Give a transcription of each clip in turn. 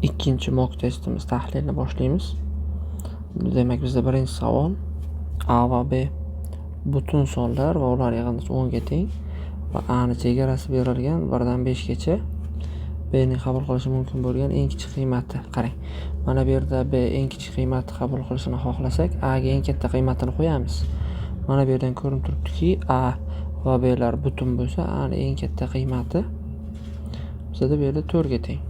Ikkinchi mock testimiz tahlilini boshlaymiz. Demak, bizda birinchi savol A va B butun sonlar va ular yig'indisi 10 ga teng va A ni chegarasi berilgan 1 dan 5 gacha. B ning qabul qilishi mumkin bo'lgan eng kichik qiymati. Qarang. Mana bu yerda B eng kichik qiymatni qabul qilishini xohlasak, A ga eng katta qiymatini qo'yamiz. Mana bu yerdan ko'rinib turibdiki, A va B lar butun bo'lsa, A ning eng katta qiymati bizda bu yerda 4 ga teng.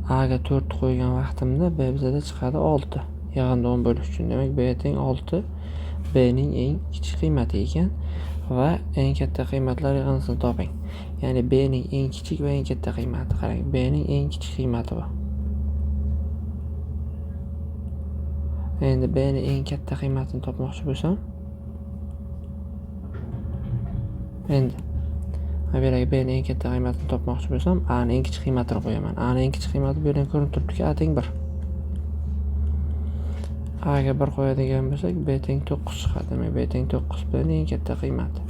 A ga 4 qo'ygan vaqtimda B bizda chiqadi 6. Yig'inda 10 bo'lish uchun. Demak, B teng 6. B ning eng kichik qiymati ekan va eng katta qiymatlar yig'indisini toping. Ya'ni B ning eng kichik va eng katta qiymati. Qarang, B ning eng kichik qiymati bu. Endi B ning eng katta qiymatini topmoqchi bo'lsam, endi mana bu yerga B ning eng katta qiymatini topmoqchi bo'lsam, A ning eng kichik qiymatini qo'yaman. A ning eng kichik qiymati bu yerdan ko'rinib turibdiki, A teng 1. A ga 1 qo'yadigan bo'lsak, B teng 9 chiqadi. Demak, B teng 9 B ning eng katta qiymati.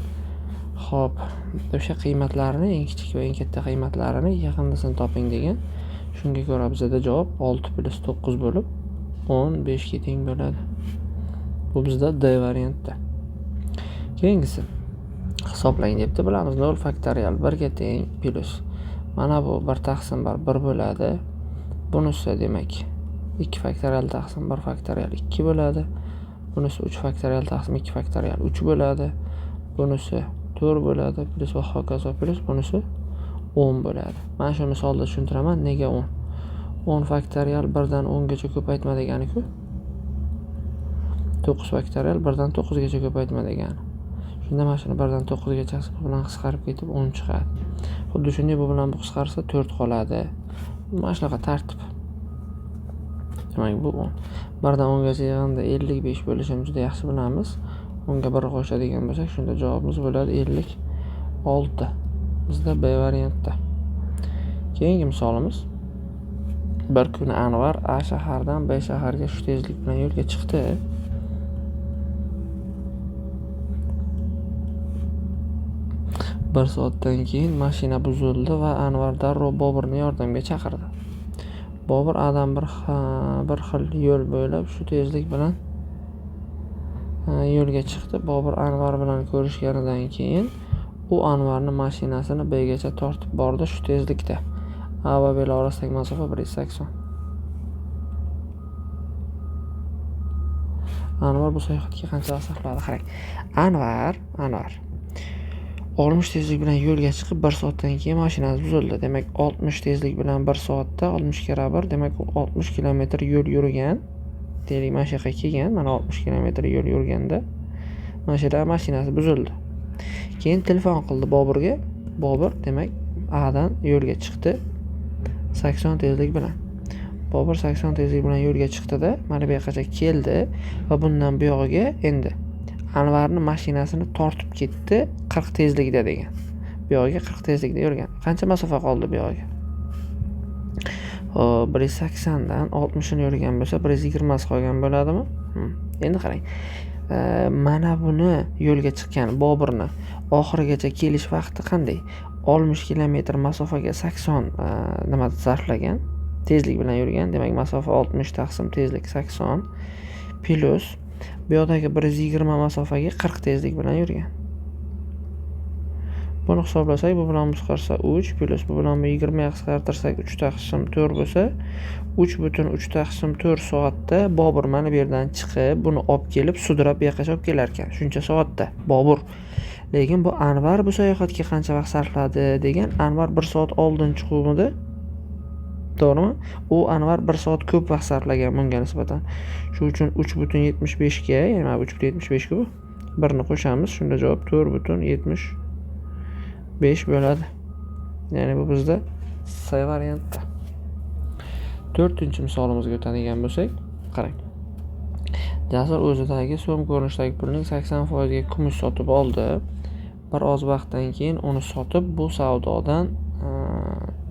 Xo'p, o'sha qiymatlarni, eng kichik va eng katta qiymatlarini yig'indisini toping degan. Shunga ko'ra bizda javob 6 + 9 bo'lib 15 ga teng bo'ladi. Bu bizda D variantda. Keyingisi hisoblang debdi. Bilamiz 0 faktorial 1 ga teng plus. Mana bu 1 taqsim 1 bo'ladi. Bunisi demak 2 faktorial taqsim 1 faktorial 2 bo'ladi. Bunisi 3 faktorial taqsim 2 faktorial 3 bo'ladi. Bunisi 4 bo'ladi. Plus va hokazo plus bunisi 10 bo'ladi. Mana shu misolda tushuntiraman. Nega 10? 10 faktorial 1 dan 10 gacha ko'paytma degani-ku. 9 faktorial 1 dan 9 gacha ko'paytma degani. Shunda mana shuni 1 dan 9 gachasi bu bilan qisqarib ketib 10 chiqadi. Xuddi shunday bu bilan bu qisqarsa 4 qoladi. Mana shunaqa tartib. Demak, bu 10. 1 dan 10 gacha yig'inda 55 bo'lishini juda yaxshi bilamiz. 10 ga 1 qo'shadigan bo'lsak, shunda javobimiz bo'ladi 56. Bizda B variantda. Keyingi misolimiz. Bir kuni Anvar A shahardan B shaharga shu tezlik bilan yo'lga chiqdi. Bir soatdan keyin mashina buzildi va Anvar darrov Boburni yordamga chaqirdi. Bobur A'dan bir xil yo'l bo'ylab shu tezlik bilan yo'lga chiqdi. Bobur Anvar bilan ko'rishganidan keyin u Anvarning mashinasini B gacha tortib bordi shu tezlikda. A va B orasidagi masofa 180. Anvar bu sayohatga qancha vaqt sarfladi? Qarang. Anvar 60 tezlik bilan yo'lga chiqib 1 soatdan keyin mashinasi buzildi. Demak, 60 tezlik bilan 1 soatda 60 kira 1, demak u 60 kilometr yo'l yurgan. Deylik, mana shu yoqqa kelgan, mana 60 kilometr yo'l yurganda mana shu yerda mashinasi buzildi. Keyin telefon qildi Boburga. Bobur demak A'dan yo'lga chiqdi 80 tezlik bilan. Bobur 80 tezlik bilan yo'lga chiqdi-da, mana bu yoqqa keldi va bundan bu yog'iga endi Anvarning mashinasini tortib ketdi 40 tezlikda degan. Bu yog'iga 40 tezlikda yurgan. Qancha masofa qoldi bu yog'iga? 180 dan 60 ni yurgan bo'lsa 120 qolgan bo'ladimi? Endi qarang. Mana buni yo'lga chiqqan Boburni oxirigacha kelish vaqti qanday? 60 kilometr masofaga 80 nima sarflagan? Tezlik bilan yurgan. Demak, masofa 60 taqsim tezlik 80 plus bu yoqdagi 120 masofaga 40 tezlik bilan yurgan. Buni hisoblasak, bu bilan qisqarsa 3 plus bu bilan 20 ga qisqartirsak 3 taqsim 4 bo'lsa, 3,3 taqsim 4 soatda Bobur mana bu yerdan chiqib, buni olib kelib sudrab bu yoqqa olib kelar ekan. Shuncha soatda Bobur. Lekin bu Anvar bu sayohatga qancha vaqt sarfladi degan, Anvar 1 soat oldin chiquvdi. To'g'rimi? U Anvar 1 soat ko'p vaqt sarflagan bunga nisbatan. Shuning uchun 3,75 ga, ya'ni 3,75 ku 1 ni qo'shamiz, shunda javob 4,75 bo'ladi. Ya'ni bu bizda C variantda. 4-misolimizga o'tadigan bo'lsak, qarang. Jasur o'zidagi so'm ko'rinishidagi pulning 80% ga kumush sotib oldi. Bir oz vaqtdan keyin uni sotib bu savdodan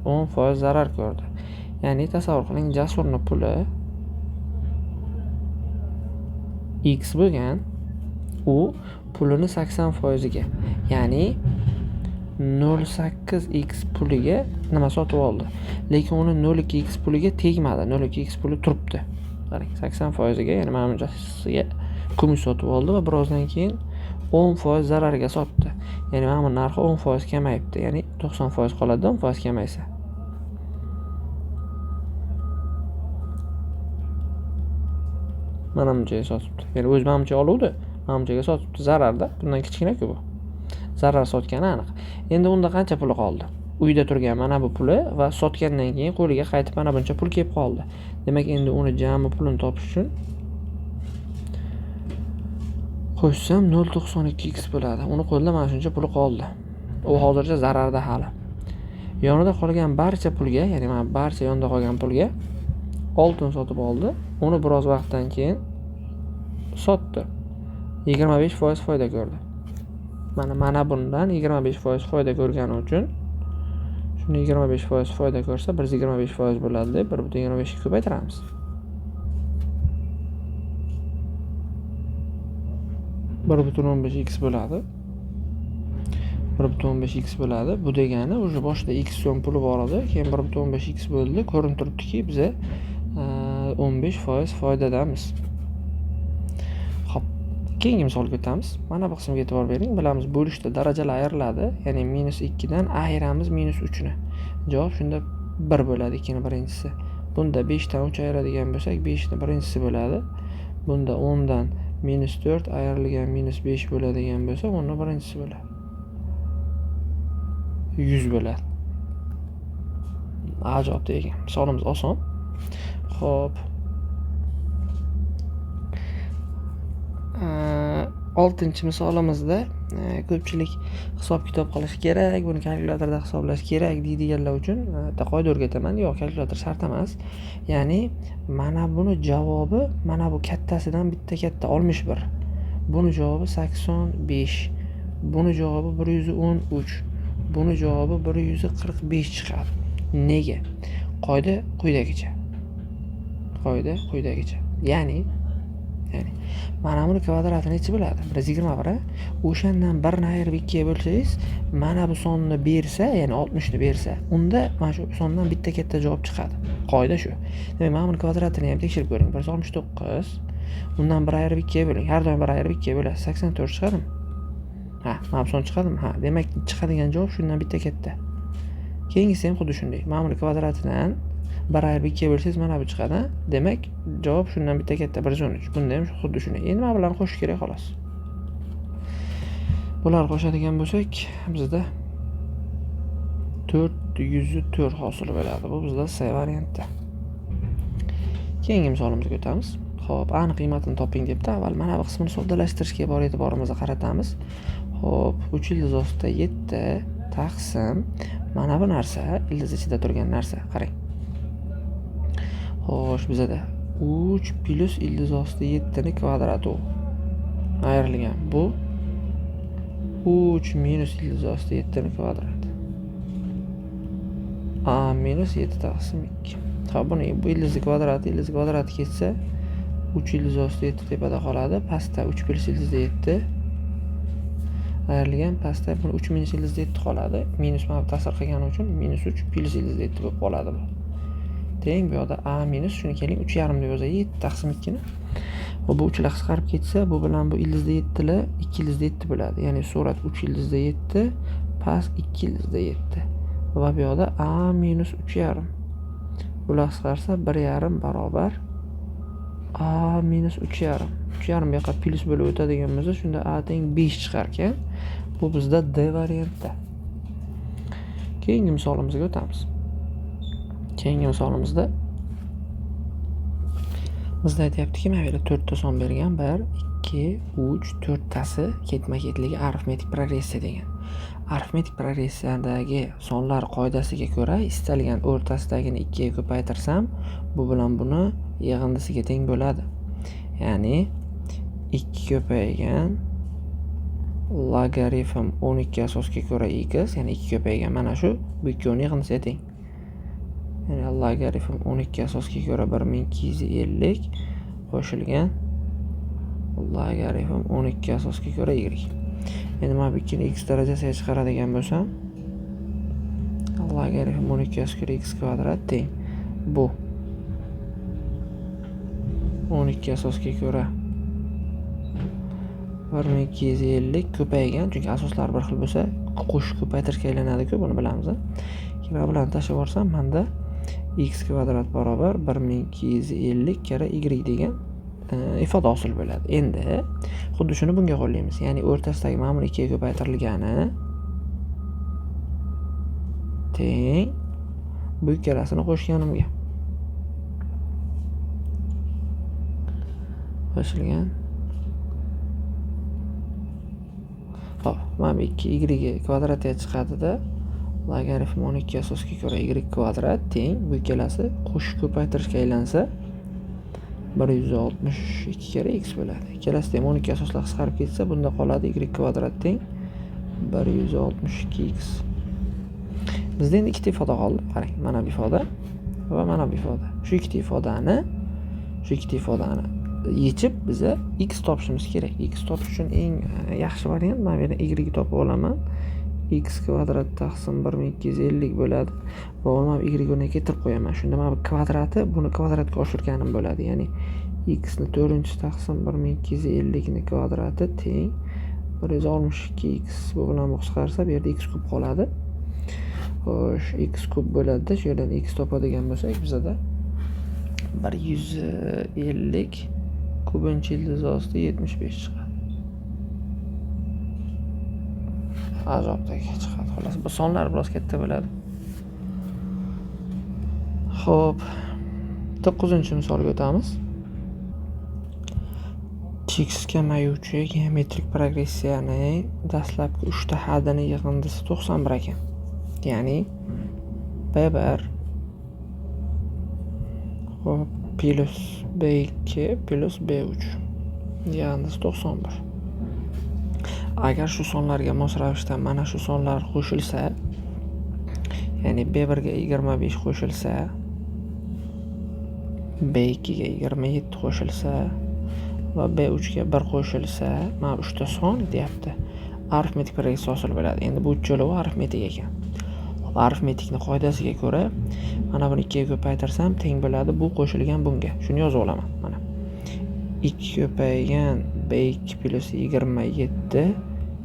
10% zarar ko'rdi. Ya'ni tasavvur qiling, Jasurning puli X bo'lgan, u pulini 80% ga, ya'ni 0.8x puliga nima sotib oldi. Lekin uni 0.2x puliga tegmadi. 0.2x puli turibdi. Qarang, 80% ga, ya'ni mana bunchasiga kumush sotib oldi va birozdan keyin 10% zararga sotdi. Ya'ni mana bu narxi 10% kamayibdi. Ya'ni 90% qoladi, 10% kamaysa. Mana bunchaga sotibdi. Ya'ni o'zi mana buncha oluvdi, mana bunchaga sotibdi. Zararda. Bundan kichkina-ku bu. Zarar sotgani aniq. Endi unda qancha puli qoldi? Uyda turgan mana bu puli va sotgandan keyin qo'liga qaytib mana buncha pul kelib qoldi. Demak, endi uni jami pulini topish uchun qo'shsam 0.92x bo'ladi. Uni qo'lida mana shuncha puli qoldi. U hozircha zararda hali. Yonida qolgan barcha pulga, ya'ni mana barcha yonida qolgan pulga oltin sotib oldi. Uni biroz vaqtdan keyin sotdi. 25% foyda ko'rdi. Mana bundan 25% foyda ko'rgani uchun shuni 25% foyda ko'rsa 125% bo'ladi deb 1.25 ga ko'paytiramiz. 1.15x bo'ladi. 1.15x bo'ladi. Bu degani o'sha boshida x so'm puli bor edi, keyin 1.15x bo'ldi. Ko'rinib turibdiki, biz 15% foydadamiz. Xo'p, keyingi misolga o'tamiz. Mana bu qismga e'tibor bering. Bilamiz, bo'lishda darajalar ayriladi. Ya'ni -2 dan ayiramiz -3 ni. Javob shunda 1 bo'ladi, 2 ni birinchisi. Bunda 5 dan 3 ayiradigan bo'lsak, 5 ni birinchisi bo'ladi. Bunda 10 dan -4 ayrilgan -5 bo'ladigan bo'lsa, 10 ni birinchisi bo'ladi. 100 bo'ladi. Ajoyib degan. Misolimiz oson. Xo'p. 6-misolimizda ko'pchilik hisob-kitob qilish kerak, buni kalkulyatorda hisoblash kerak deydiganlar uchun bitta qoida o'rgataman. Yo'q, kalkulyator shart emas. Ya'ni mana buni javobi mana bu kattasidan bitta katta 61. Buni javobi 85. Buni javobi 113. Buni javobi 145 chiqadi. Nega? Qoida quyidagicha. Ya'ni mana buni kvadratini necha bo'ladi? 121. O'shandan 1 ni ayirib 2 ga bo'lsangiz, mana bu sonni bersa, ya'ni 60 ni bersa, unda mana shu sondan bitta katta javob chiqadi. Qoida shu. Demak, mana buni kvadratini ham tekshirib ko'ring. 169. Undan 1 ayirib 2 ga bo'ling. Har doim 1 ayirib 2 ga bo'ladi. 84 chiqadimi? Ha, mana bu son chiqadimi? Ha, demak chiqadigan javob shundan bitta katta. Keyingisi ham xuddi shunday. Mana buni kvadratidan 1 ayirib 2 ga bo'lsangiz mana bu chiqadi. Demak, javob shundan bitta katta 113. Bunda ham xuddi shunday. Endi mana bularni qo'shish kerak xolos. Bularni qo'shadigan bo'lsak, bizda 404 hosil bo'ladi. Bu bizda C variantda. Keyingi misolimizga o'tamiz. Xo'p, aniq qiymatini toping debdi. Avval mana bu qismini soddalashtirishga bor e'tiborimizni qaratamiz. Xo'p, 3 ildiz ostida 7 taqsim mana bu narsa, ildiz ichida turgan narsa. Qarang. Xo'sh, bizada 3 plus ildiz ostida 7 ni kvadrati ayrilgan. Bu 3 minus ildiz ostida 7 ni kvadrati. A minus 7 taqsim 2. Xo'p, buni bu ildiz kvadrati ketsa 3 ildiz ostida 7 tepada qoladi. Pastda 3 plus ildizda 7 ayrilgan, pastda 3 minus ildizda 7 qoladi. Minus mana ta'sir qilgani uchun -3 plus ildizda 7 bo'lib qoladi bu. Teng bu yoqda a minus, shuni keling 3,5 deb yozaylik. 7 taqsim 2 ni. Va bu uchlar qisqarib ketsa, bu bilan bu ildizda 7 lar 2 ildizda 7 bo'ladi. Ya'ni surat 3 ildizda 7, past 2 ildizda 7. Va bu yoqda a minus 3,5. Bular qisqarsa 1,5 barobar a minus 3,5. 3,5 bu yoqqa plus bo'lib o'tadigan bo'lsa, shunda a teng 5 chiqar ekan. Bu bizda D variantda. Keyingi misolimizga o'tamiz. Keyingi misolimizda bizda aytayaptiki, mana bu yerda 4 ta son bergan. 1, 2, 3, 4 tasi ketma-ketligi arifmetik progressiya degan. Arifmetik progressiyadagi sonlar qoidasiga ko'ra istalgan o'rtasidagini 2 ga ko'paytirsam, bu bilan buni yig'indisiga teng bo'ladi. Ya'ni 2 ko'paygan logaritm 12 asosga ko'ra x, ya'ni 2 ko'paygan mana shu, bu ikkovining yig'indisiga teng. Ya'ni logaritm 12 asosga ko'ra 1250 qo'shilgan logaritm 12 asosga ko'ra y. Endi mana bu ikkini x darajasiga chiqaradigan bo'lsam, logaritm 12 asosiy x kvadrat teng bu 12 asosga ko'ra 1250 ko'paygan, chunki asoslar bir xil bo'lsa qo'shib ko'paytirishga aylanadi-ku, buni bilamiz. Keyin bilan tashlab yuborsam, menda x kvadrat barobar 1250 kara y degan ifoda hosil bo'ladi. Endi xuddi shuni bunga qo'llaymiz. Ya'ni o'rtasidagi mana bu 2 ga ko'paytirilgani teng bu ikkalasini qo'shganimga. Qo'shilgan. Xo'p, mana bu 2y kvadratga chiqadi-da, logaritm 12 asosga ko'ra y kvadrat teng bu ikkalasi qo'shib ko'paytirishga aylansa 162 kara x bo'ladi. Ikkalasi ham 12 asoslar qisqarib ketsa, bunda qoladi y kvadrat teng 162x. Bizda endi ikkita ifoda qoldi. Qarang, mana bu ifoda va mana bu ifoda. Shu ikkita ifodani yechib biza x topishimiz kerak. X topish uchun eng yaxshi variant mana bu yerdan y topib olaman. X kvadrat taqsim 1250 bo'ladi. Va mana bu y o'rniga keltirib qo'yaman. Shunda mana bu kvadrati buni kvadratga oshirganim bo'ladi. Ya'ni x ni 4-chi taqsim 1250 ni kvadrati teng 162x. Bu bilan bu qisqarsa, bu yerda x kub qoladi. Xo'sh, x kub bo'ladi. Shu yerdan x topadigan bo'lsak, bizda 150 kubinchi ildiz ostida 75 chiqadi. Azobdagi chiqadi. Xolos, bu sonlar biroz katta bo'ladi. Xo'p, 9-misolga o'tamiz. X kamayuvchi geometrik progressiyaning dastlabki 3 ta haddini yig'indisi 91 ekan. Ya'ni b1 xo'p plus b2 plus b3 yig'indisi 91. Agar shu sonlarga mos ravishda mana shu sonlar qo'shilsa, ya'ni b1 ga 25 qo'shilsa, b2 ga 27 qo'shilsa va b3 ga 1 qo'shilsa, mana 3 ta son deyapti. Arifmetik progressiya hosil bo'ladi. Endi bu uchalovi arifmetik ekan. Arifmetikning qoidasiga ko'ra, mana buni 2 ga ko'paytirsam teng bo'ladi bu qo'shilgan bunga. Shuni yozib olaman. Mana 2 ko'paygan b2 plus 27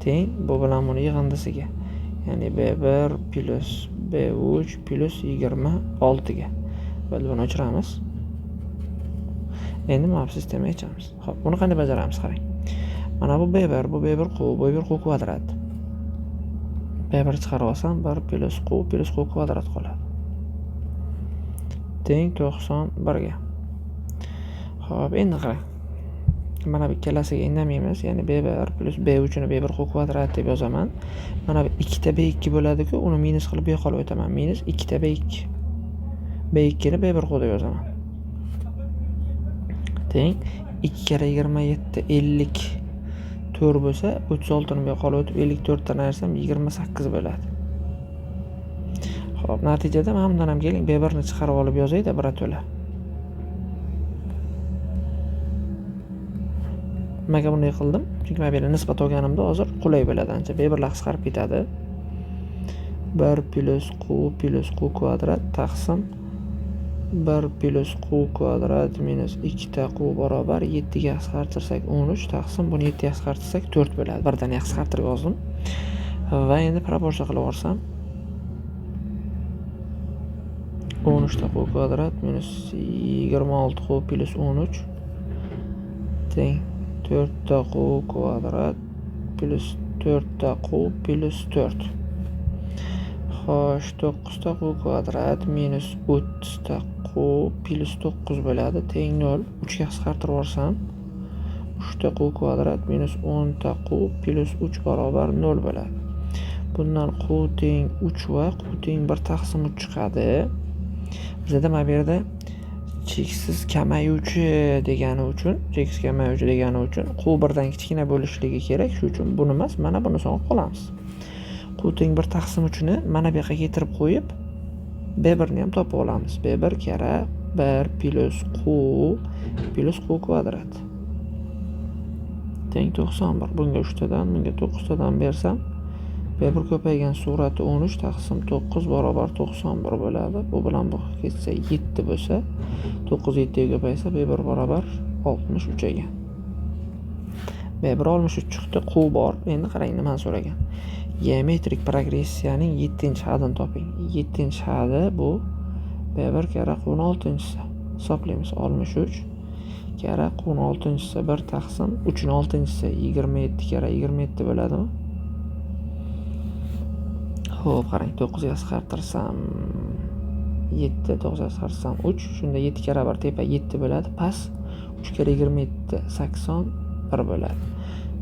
teng bu bilan buni yig'indisiga. Ya'ni b1 plus b3 plus 26 ga. Biz buni o'chiramiz. Endi mana bu sistemaga yechamiz. Xo'p, buni qanday bajaramiz qarang. Mana bu b1, bu b1 q kvadrat. b1 chiqarib olsam 1 plus q kvadrat qoladi. Teng 91 ga. Xo'p, endi qarang. Mana bu ikkalasiga indamaymiz. Ya'ni b1 plus b3 ni b1 q kvadrat deb yozaman. Mana bu 2 ta b2 bo'ladi-ku, uni minus qilib bu yoqqa olib o'taman. Minus 2 ta b2. b2 ni b1 q deb yozaman. Teng 2 kara 27 54 bo'lsa, 36 ni bu yoqqa olib o'tib 54 dan ayirsam 28 bo'ladi. Xo'p, natijada mana bundan ham keling b1 ni chiqarib olib yozayda birato'la. Nimaga bunday qildim? Chunki men bu yerga nisbat olganimda hozir qulay bo'ladi ancha. b1 lar qisqarib ketadi. 1 plus q kvadrat taqsim 1 plus q kvadrat minus 2 ta q barobar 7 ga qisqartirsak 13 taqsim buni 7 ga qisqartirsak 4 bo'ladi. Birdan qisqartirib yozdim. Va endi proporsiya qilib olsam 13 ta q kvadrat minus 26 q plus 13 teng 4 ta q kvadrat plus 4 ta q plus 4. Xo'sh, 9 ta q kvadrat minus 30 ta q plus 9 bo'ladi. Teng 0. 3 ga qisqartirib olsam 3 ta q kvadrat minus 10 ta q plus 3 barobar 0 bo'ladi. Bundan q teng 3 va q teng 1 taqsim 3 chiqadi. Bizda mana bu yerda cheksiz kamayuvchi degani uchun q birdan kichkina bo'lishligi kerak. Shuning uchun buni emas, mana buni so'ng qolamiz. Q teng 1 taqsim 3 ni mana bu yoqqa keltirib qo'yib, b1 ni ham topib olamiz. b1 kara 1 plus q kvadrat. Teng 91. Bunga 3 tadan, bunga 9 tadan bersam, bu B1 ko'paygan surati 13 taqsim 9 barobar 91 bo'ladi. Bu bilan bu ketsa 7 bo'lsa, 9 7 ga ko'paysa B1 barobar 63 ekan. B1 63 chiqdi, Q bor. Endi qarang nimani so'ragan. Geometrik progressiyaning 7-hadini toping. 7-hadi bu B1 kara Q'ning 6-si. Hisoblaymiz. 63 kara Q'ning 6-si 1 taqsim 3ning 6-si 27 kara 27 bo'ladimi? Xo'p, qarang 9 ga qisqartirsam 7, 9 ga qisqartirsam 3, shunda 7 kara 1 tepa 7 bo'ladi, past 3 kara 27 81 bo'ladi.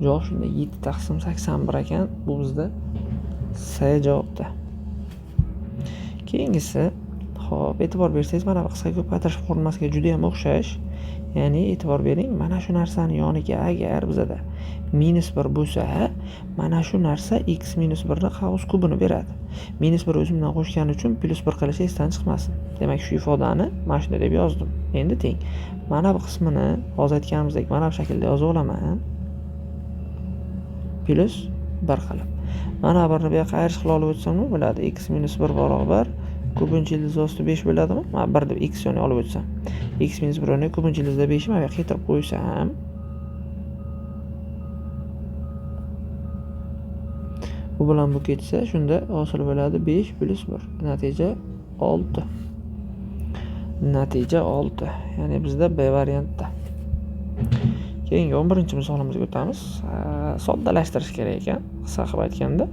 Javob shunda 7 taqsim 81 ekan. Bu bizda C javobda. Keyingisi, xo'p, e'tibor bersangiz, mana bu qisqa ko'paytirish formulasiga juda ham o'xshash. Ya'ni e'tibor bering, mana shu narsani yoniga agar bizada -1 bo'lsa, mana shu narsa x - 1 ni qavs kubini beradi. -1 o'zim bilan qo'shgani uchun +1 qilish esdan chiqmasin. Demak, shu ifodani mana shunday deb yozdim. Endi teng. Mana bu qismini hozir aytganimizdek mana bu shaklda yozib olaman. +1 qilib. Mana birni bu yoqqa ayirish qila olib o'tsam nima bo'ladi? X - 1 barobar ko'pinchi ildiz osti 5 bo'ladimi? Mana 1 deb x yoniga olib o'tsam. X - 1 ni ko'pinchi ildizda 5 ni mana bu yoqqa keltirib qo'ysam, bu bilan bu ketsa, shunda hosil bo'ladi 5 + 1. Natija 6. Natija 6. Ya'ni bizda B variantda. Keyingi 11-misolimizga o'tamiz. Soddalashtirish kerak ekan, qisqa qilib aytganda.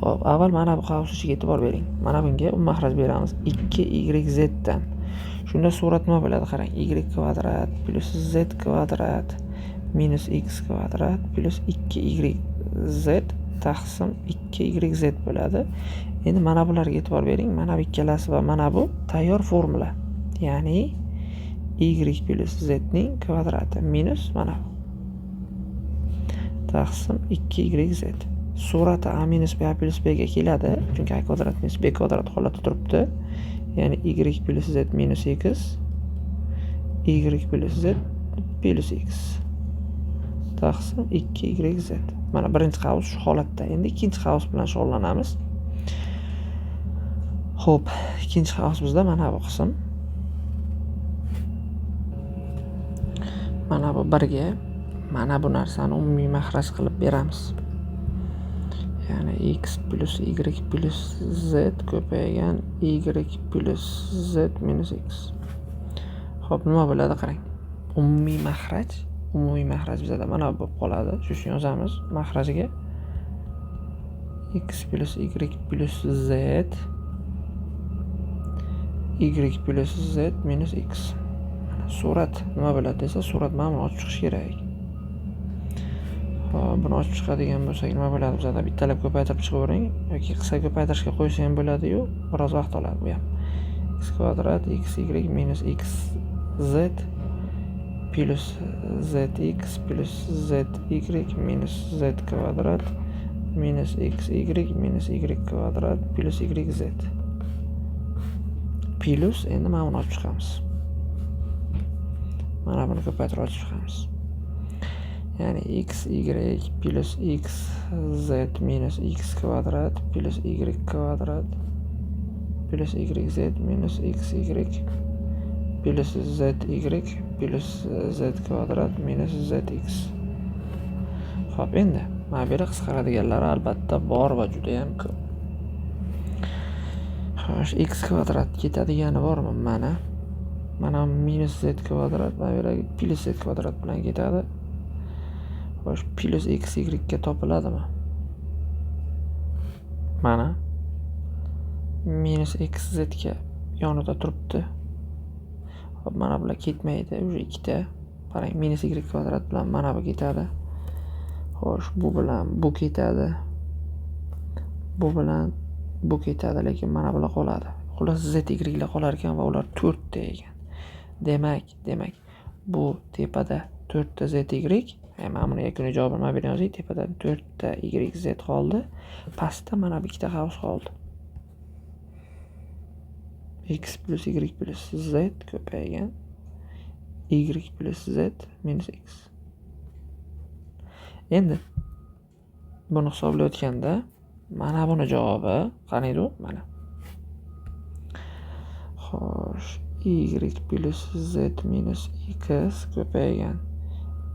Xo'p, avval mana bu qavs ichiga e'tibor bering. Mana bunga mahraj beramiz 2yz dan. Shunda surat nima bo'ladi? Qarang, y kvadrat + z kvadrat minus x kvadrat plus 2yz taqsim 2yz bo'ladi. Endi mana bularga e'tibor bering. Mana bu ikkalasi va mana bu tayyor formula. Ya'ni y plus z ning kvadrati minus mana bu taqsim 2yz. Surati a minus b plus b ga keladi. Chunki a kvadrat minus b kvadrat holatda turibdi. Ya'ni y plus z minus x, y plus z plus x taqsim 2yz. Mana birinchi qavs shu holatda. Endi ikkinchi qavs bilan shug'ullanamiz. Xo'p, ikkinchi qavs bizda mana bu qism. Mana bu 1 ga mana bu narsani umumiy mahraj qilib beramiz. Ya'ni x plus y plus z ko'paygan y plus z minus x. Xo'p, nima bo'ladi? Qarang. Umumiy mahraj bizda mana bu bo'lib qoladi. Shu uchun yozamiz. Mahrajiga x plus y plus z y plus z minus x. Surat nima bo'ladi desa, surat mana buni ochib chiqish kerak. Xo'p, buni ochib chiqadigan bo'lsak nima bo'ladi? Bizda bittalab ko'paytirib chiqavering yoki qisqa ko'paytirishga qo'ysa ham bo'ladi-yu, biroz vaqt oladi bu ham. X kvadrat xy minus xz plus zx plus zy minus z kvadrat minus xy minus y kvadrat plus yz. Plus endi mana buni ochib chiqamiz. Mana buni ko'paytirib ochib chiqamiz. Ya'ni xy plus xz minus x kvadrat plus y kvadrat plus yz minus xy plus zy plus z kvadrat minus zx. Xo'p, endi mana bu yerda qisqaradiganlari albatta bor va juda ham ko'p. Xo'sh, x kvadrat ketadigani bormi? Mana minus z kvadrat, mana bu yerda plus z kvadrat bilan ketadi. Xo'sh, plus xy ga topiladimi? Mana minus xz ga yonida turibdi. Xo'p, mana bular ketmaydi, уже ikkita. Qarang, minus y kvadrat bilan mana bu ketadi. Xo'sh, bu bilan bu ketadi. Bu bilan bu ketadi, lekin mana bular qoladi. Xullas z y lar qolar ekan va ular 4 ta ekan. Demak, bu tepada 4 ta z y, mana buni yakuniy javobini mana bu yerga yozing. Tepada 4 ta y z qoldi. Pastda mana bu ikkita qavs qoldi. X plus y plus z ko'paygan y plus z minus x. Endi buni hisoblayotganda mana buni javobi qaniydi? Mana. Xo'sh, y plus z minus x ko'paygan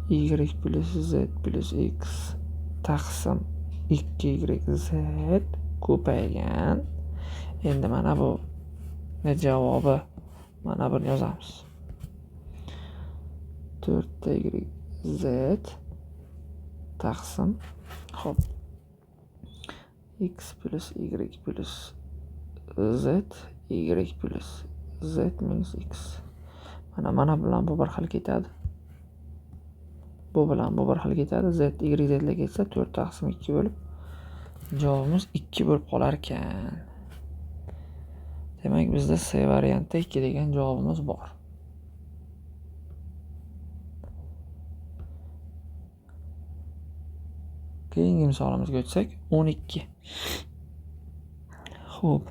y plus z plus x taqsim 2yz ko'paygan. Endi mana bu javobi. Mana buni yozamiz. 4yz taqsim xo'p x plus y plus z y plus z minus x. Mana bilan bu bir xil ketadi. Bu bilan bu bir xil ketadi. Z y z ga ketsa 4 taqsim 2 bo'lib javobimiz 2 bo'lib qolar ekan. Demak, bizda C variantda 2 degan javobimiz bor. Keyingi misolimizga o'tsak, 12. Xo'p,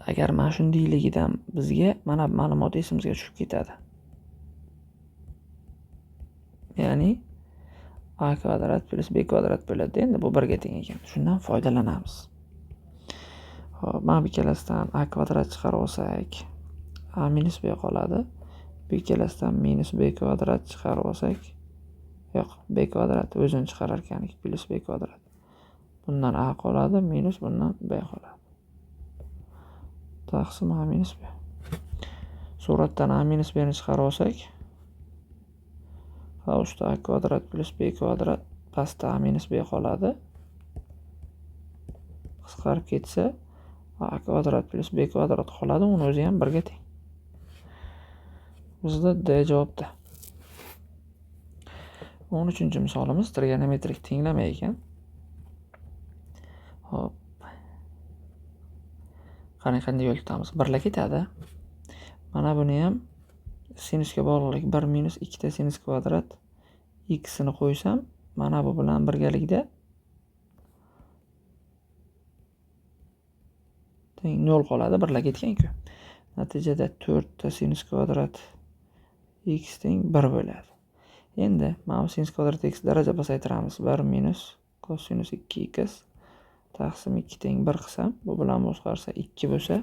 agar mana shundayligidan bizga mana ma'lumot esimizga tushib ketadi. Ya'ni a kvadrat plus b kvadrat bo'ladi. Endi bu 1 ga teng ekan. Shundan foydalanamiz. Xo'p, mana bu ikkalasidan a kvadrat chiqarib olsak, a minus b qoladi. Bu ikkalasidan minus b kvadrat chiqarib olsak, yo'q, b kvadrat o'zini chiqarar ekan, plus b kvadrat. Bundan a qoladi, minus bundan b qoladi. Taqsim a minus b. Suratdan a minus b ni chiqarib olsak, ustda a kvadrat plus b kvadrat, pastda a minus b qoladi. Qisqarib ketsa, a kvadrat plus b kvadrat qoladi, uni o'zi ham 1 ga teng. Bizda D javobda. 13-misolimiz trigonometrik tenglama ekan. Hop. Qanday yo'l tutamiz? 1 la ketadi. Mana buni ham sinusga bog'liq 1 minus 2 ta sinus kvadrat x ni qo'ysam, mana bu bilan birgalikda teng 0 qoladi, 1 la ketgan-ku. Natijada 4 ta sinus kvadrat x teng 1 bo'ladi. Endi mana bu sinus kvadrat x daraja pasaytiramiz. 1 minus cosinus 2x taqsim 2 teng 1 qilsam, bu bilan o'zgarsa 2 bo'lsa,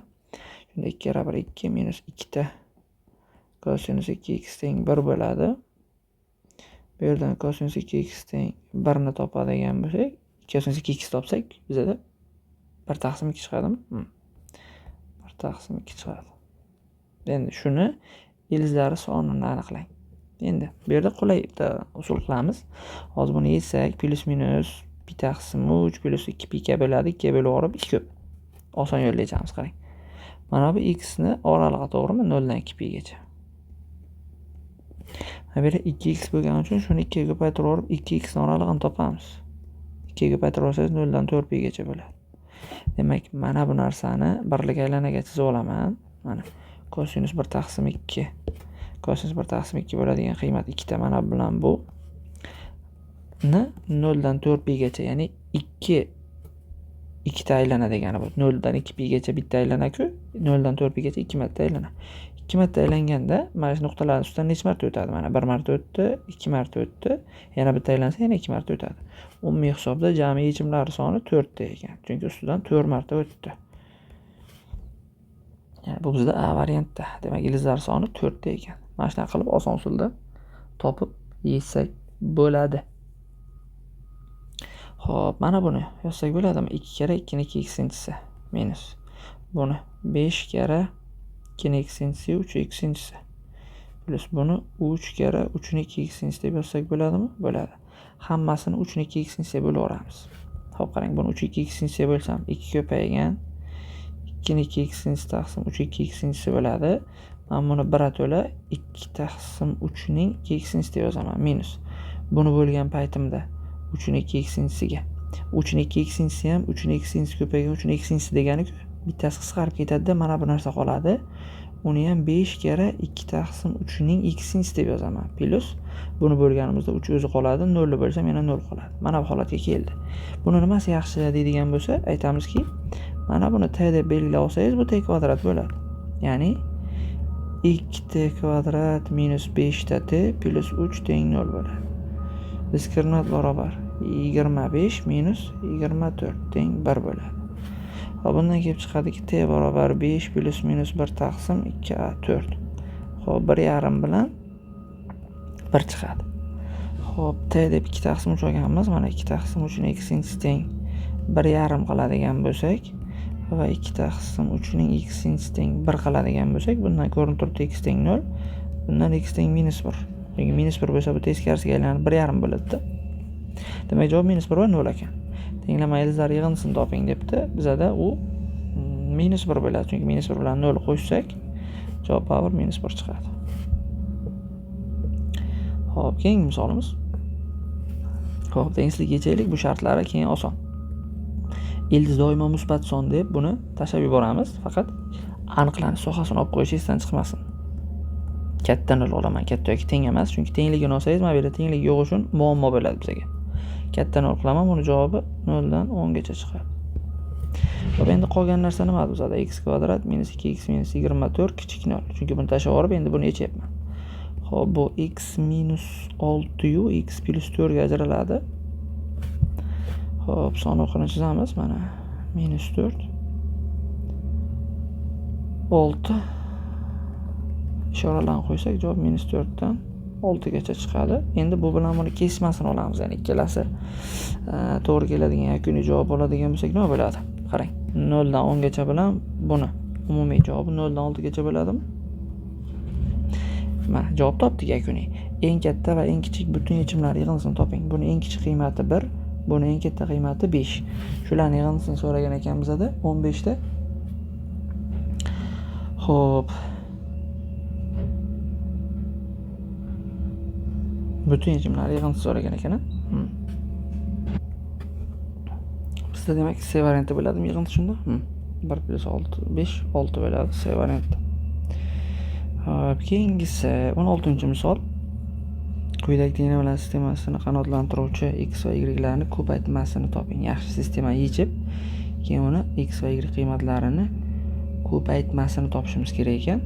shunda 2 barabar 2 minus 2 ta cosinus 2x teng 1 bo'ladi. Bu yerdan cosinus 2x teng 1 ni topadigan bo'lsak, cosinus 2x topsak, bizda 1 taqsim 2 chiqadimi? 1 taqsim 2 chiqadi. Endi shuni ilizlari sonini aniqlang. Endi bu yerda qulay usul qilamiz. Hozir buni yetsak, plus minus pi taqsim 3 plus 2 pi bo'ladi. 2 bo'lib o'rib 2 ko'p. Oson yo'lda yechamiz, qarang. Mana bu x ni oralig'i to'g'rimi? 0 dan 2 pi gacha. Mana bu yerda 2x bo'lgani uchun shuni 2 ga ko'paytirib o'rib 2x ni oralig'ini topamiz. 2 ga ko'paytirib olsangiz 0 dan 4 pi gacha bo'ladi. Demak, mana bu narsani birlik aylanaga chizib olaman. Mana cosinus 1 taqsim 2. Cosinus 1 taqsim 2 bo'ladigan qiymat 2 ta mana bilan bu ni 0 dan 4 pi gacha, ya'ni 2 ta aylana degani bu. 0 dan 2 pi gacha bitta aylana-ku, 0 dan 4 pi gacha 2 marta aylana. 2 marta aylanganda mana shu nuqtalarning ustidan necha marta o'tadi? Mana 1 marta o'tdi, 2 marta o'tdi, yana bitta aylansa yana 2 marta o'tadi. Umumiy hisobda jami yechimlari soni 4 ta ekan. Chunki ustidan 4 marta o'tdi. Yani bu bizda A variantda. Demak, ilizlar soni 4 ta ekan. Mana shunday qilib oson usulda topib yechsak bo'ladi. Xo'p, mana buni yozsak bo'ladimi? 2 kara 2 ni 2x minus. Buni 5 kara 2 ni x 3x plus buni 3 kara 3 ni 2x deb yozsak bo'ladimi? Bo'ladi. Hammasini 3 ni 2x deb bo'laveramiz. Xo'p, qarang, buni 3 2x deb bo'lsam 2 ko'paygan 2 ni 2x taqsim 3 2x bo'ladi. Men buni 1 to'la 2 taqsim 3 ning 2x deb yozaman. Minus. Buni bo'lgan paytimda 3 ni 2x-ga. 3 ni 2x ham 3 ni x ko'paygan 3 ni x degani-ku, bittasi qisqarib ketadi-da, mana bu narsa qoladi. Uni ham 5 kara 2 taqsim 3 ning x deb yozaman. Plus buni bo'lganimizda 3 o'zi qoladi, 0 bo'lsa yana 0 qoladi. Mana bu holatga keldi. Buni nimasi yaxshi deydigan bo'lsa, aytamizki, mana buni t deb belgilab olsangiz, bu t kvadrat bo'ladi. Ya'ni 2t kvadrat minus 5 ta t plus 3 teng 0 bo'ladi. Diskriminant barobar 25 minus 24 teng 1 bo'ladi. Xo'p, bundan kelib chiqadiki t barobar 5 plus minus 1 taqsim 2a 4. Xo'p, 1,5 bilan 1 chiqadi. Xo'p, t deb 2 taqsim 3 olganmiz. Mana 2 taqsim 3 ning x teng 1,5 qiladigan bo'lsak va 2 taqsim 3 ning x teng 1 qiladigan bo'lsak, bundan ko'rinib turibdi x teng 0, bundan x teng minus 1. Chunki minus 1 bo'lsa bu teskarisiga aylanib 1,5 bo'ladi-da. Demak, javob minus 1 va 0 ekan. Tenglama ildizlar yig'indisini toping debdi. Bizada u minus 1 bo'ladi. Chunki minus 1 bilan 0 qo'shsak, javob baribir minus 1 chiqadi. Xo'p, keyingi misolimiz. Xo'p, tengsizlik yechaylik. Bu shartlari keyin oson. Ildiz doimo musbat son deb buni tashlab yuboramiz. Faqat aniqlanish sohasini olib qo'yish esdan chiqmasin. Katta 0 olaman, katta yoki teng emas. Chunki tengligini olsangiz, mana bu yerda tenglik yo'q uchun muammo bo'ladi bizga. Katta 0 qilaman, buni javobi 0 dan 10 gacha chiqadi. Xo'p, endi qolgan narsa nima bizada? X kvadrat minus 2x minus 24 kichik 0. Chunki buni tashlab yuborib, endi buni yechyapman. Xo'p, bu x minus 6 yu x plus 4 ga ajraladi. Xo'p, son o'qini chizamiz. Mana minus 4 6 ishoralarni qo'ysak, javob minus 4 dan 6 gacha chiqadi. Endi bu bilan buni kesmasini olamiz. Ya'ni ikkalasi to'g'ri keladigan yakuniy javob oladigan bo'lsak, nima bo'ladi? Qarang. 0 dan 10 gacha bilan buni umumiy javobi 0 dan 6 gacha bo'ladimi? Mana javob topdik yakuniy. Eng katta va eng kichik butun yechimlar yig'indisini toping. Buni eng kichik qiymati 1, buni eng katta qiymati 5. Shularning yig'indisini so'ragan ekan bizada 15 da. Xo'p. Butun yechimlar yig'indisini so'ragan ekan. Bizda demak C varianti bo'ladimi yig'indisi shunda? 1 plus 6 5 6 bo'ladi C varianti. Hop, keyingisi 16-misol. Quyidagi tenglamalar sistemasini qanoatlantiruvchi x va y larni ko'paytmasini toping. Yaxshi sistemani yechib, keyin uni x va y qiymatlarini ko'paytmasini topishimiz kerak ekan.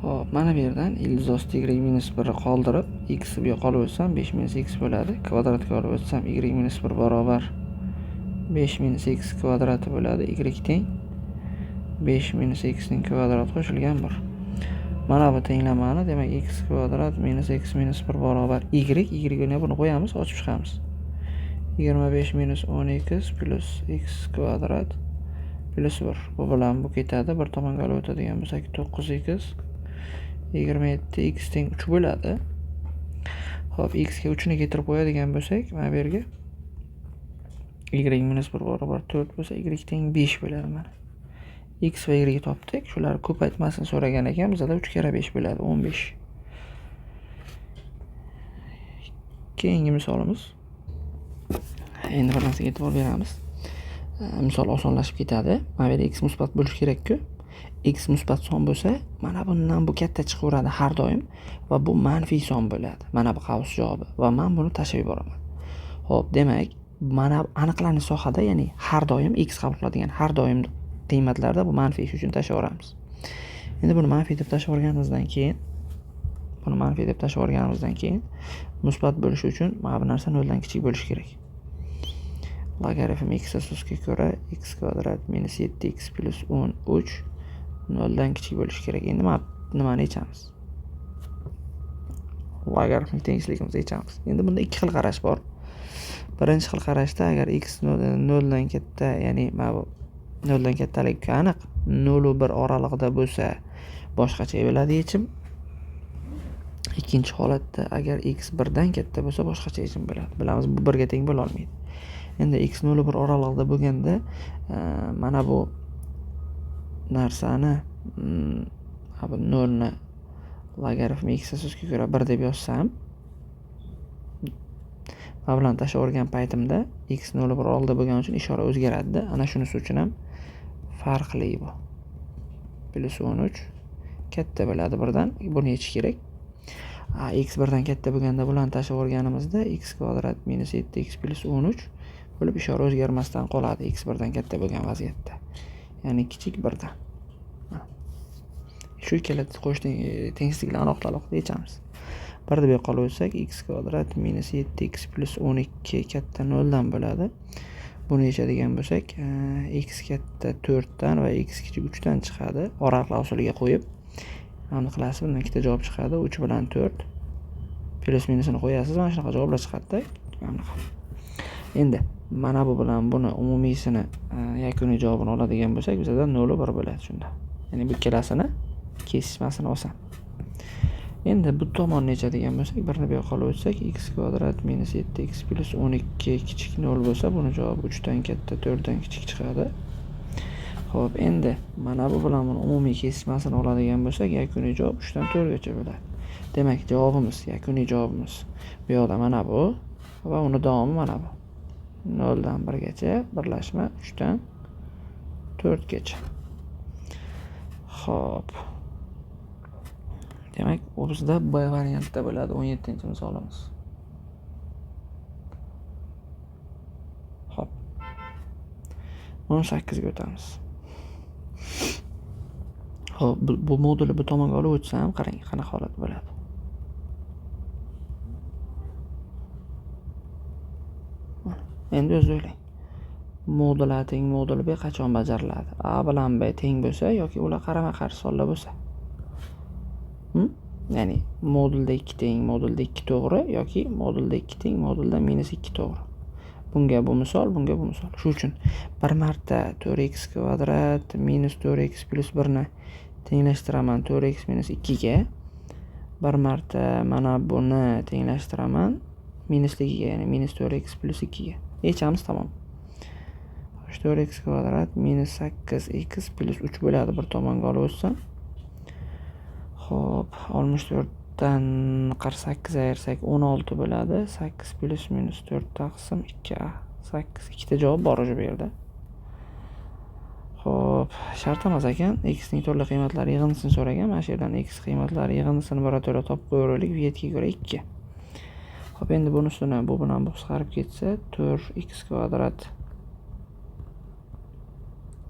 Hop, mana bu yerdan ildiz osti y minus 1 qoldirib, x bu yoqqa olib o'tsam 5 minus x bo'ladi. Kvadratga olib o'tsam y minus 1 barobar 5 minus x kvadrati bo'ladi. Y teng 5 minus x ning kvadrati qo'shilgan 1. Mana bu tenglamani, demak x kvadrat minus x minus 1 barobar y ni buni qo'yamiz, ochib chiqamiz. 25 minus 10x plus x kvadrat plus 1. Bu bilan bu ketadi, bir tomonga olib o'tadigan bo'lsak 9x 27 x teng 3 bo'ladi. Xo'p, x ga 3 ni keltirib qo'yadigan bo'lsak, mana bu yerga y minus 1 barobar 4 bo'lsa, y teng 5 bo'ladi mana. X va y topdik. Shular ko'paytmasini so'ragan ekan. Bizda 3 kere 5 bo'ladi, 15. Keyingi misolimiz. Endi bir narsaga e'tibor beramiz. Misol osonlashib ketadi. Mana bu yerda x musbat bo'lishi kerak-ku. X musbat son bo'lsa, mana bundan bu katta chiqaveradi har doim va bu manfiy son bo'ladi. Mana bu qavs javobi va men buni tashlab yuboraman. Xo'p, demak, mana aniqlanish sohada, ya'ni har doim x qabul qiladigan har doim qiymatlarda bu manfiy, shu uchun tashlayveramiz. Endi buni manfiy deb tashlavorganimizdan keyin, musbat bo'lishi uchun mana bu narsa 0 dan kichik bo'lishi kerak. Logaritm x asosiga ko'ra x kvadrat minus 7x plus 13 0 dan kichik bo'lishi kerak. Endi mana nimani yechamiz? Logaritmik tengsizligimizni yechamiz. Endi bunda ikki xil qarash bor. Birinchi xil qarashda agar x 0 dan katta, ya'ni mana bu 0 dan kattaligi aniq, 0 va 1 oralig'ida bo'lsa, boshqacha bo'ladi yechim. Ikkinchi holatda agar x 1 dan katta bo'lsa, boshqacha yechim bo'ladi. Bilamiz, bu 1 ga teng bo'la olmaydi. Endi x 0 va 1 oralig'ida bo'lganda, mana bu narsani, bu 0 ni logaritm x asosiga ko'ra 1 deb yozsam, va bilan tashlavorgan paytimda x 0 va 1 oralig'ida bo'lgani uchun ishora o'zgaradi. Ana shunisi uchun ham farqli bu. Plus 13 katta bo'ladi 1 dan. Buni yechish kerak. X 1 dan katta bo'lganda bularni tashlab o'rganimizda x kvadrat minus 7x plus 13 bo'lib ishora o'zgarmasdan qoladi x 1 dan katta bo'lgan vaziyatda. Ya'ni kichik 1 dan. Shu ikkala qo'sh tengsizliklarni aniqlab yechamiz. Birni bu yoqqa olib o'tsak x kvadrat minus 7x plus 12 katta 0 dan bo'ladi. Buni yechadigan bo'lsak, x katta 4 dan va x kichik 3 dan chiqadi. Oraliqlar usuliga qo'yib, mana qilasiz, bundan ikkita javob chiqadi. 3 bilan 4 plus minusini qo'yasiz, mana shunaqa javoblar chiqadi-da. Endi mana bu bilan buni umumiysini yakuniy javobini oladigan bo'lsak, bizda 0 1 bo'ladi shunda. Ya'ni bu ikkalasini kesishmasini olsam. Endi bu tomon nechadigan bo'lsak, birni bu yoqqa olib o'tsak, x kvadrat minus 7x plus 12 kichik 0 bo'lsa, buni javobi 3 dan katta 4 dan kichik chiqadi. Xo'p, endi mana bu bilan buni umumiy kesishmasini oladigan bo'lsak, yakuniy javob 3 dan 4 gacha bo'ladi. Demak, javobimiz, yakuniy javobimiz bu yoqda mana bu va uni davomi mana bu. 0 dan 1 gacha birlashma 3 dan 4 gacha. Xo'p. Demak, bu bizda B variantida bo'ladi 17-misolimiz. Xo'p. 18 ga o'tamiz. Xo'p, bu modulni bu tomonga olib o'tsam, qarang, qanaqa holat bo'ladi. Endi o'zingiz o'ylang. Modul A teng modul B qachon bajariladi? A bilan B teng bo'lsa yoki ular qarama-qarshi sonlar bo'lsa. Ya'ni modulda 2 teng, modulda 2 to'g'ri yoki modulda 2 teng, modulda minus 2 to'g'ri. Bunga bu misol, bunga bu misol. Shu uchun bir marta 4x kvadrat minus 4x plus 1 ni tenglashtiraman 4x minus 2 ga. Bir marta mana buni tenglashtiraman minusligiga, ya'ni minus 4x plus 2 ga. Yechamiz, tamom. 4x kvadrat minus 8x plus 3 bo'ladi, bir tomonga olib o'tsam. Xo'p, 64 dan 48 ayirsak 16 bo'ladi. 8 plus minus 4 taqsim 2a. 8. Ikkita javob bor o'sha bu yerda. Xo'p, shart emas ekan. X ning turli qiymatlari yig'indisini so'ragan. Mana shu yerdan x qiymatlari yig'indisini birato'la topib qo'yaylik. Vetga ko'ra 2. Xo'p, endi buni ustidan bu bilan bu qisqarib ketsa, 4x kvadrat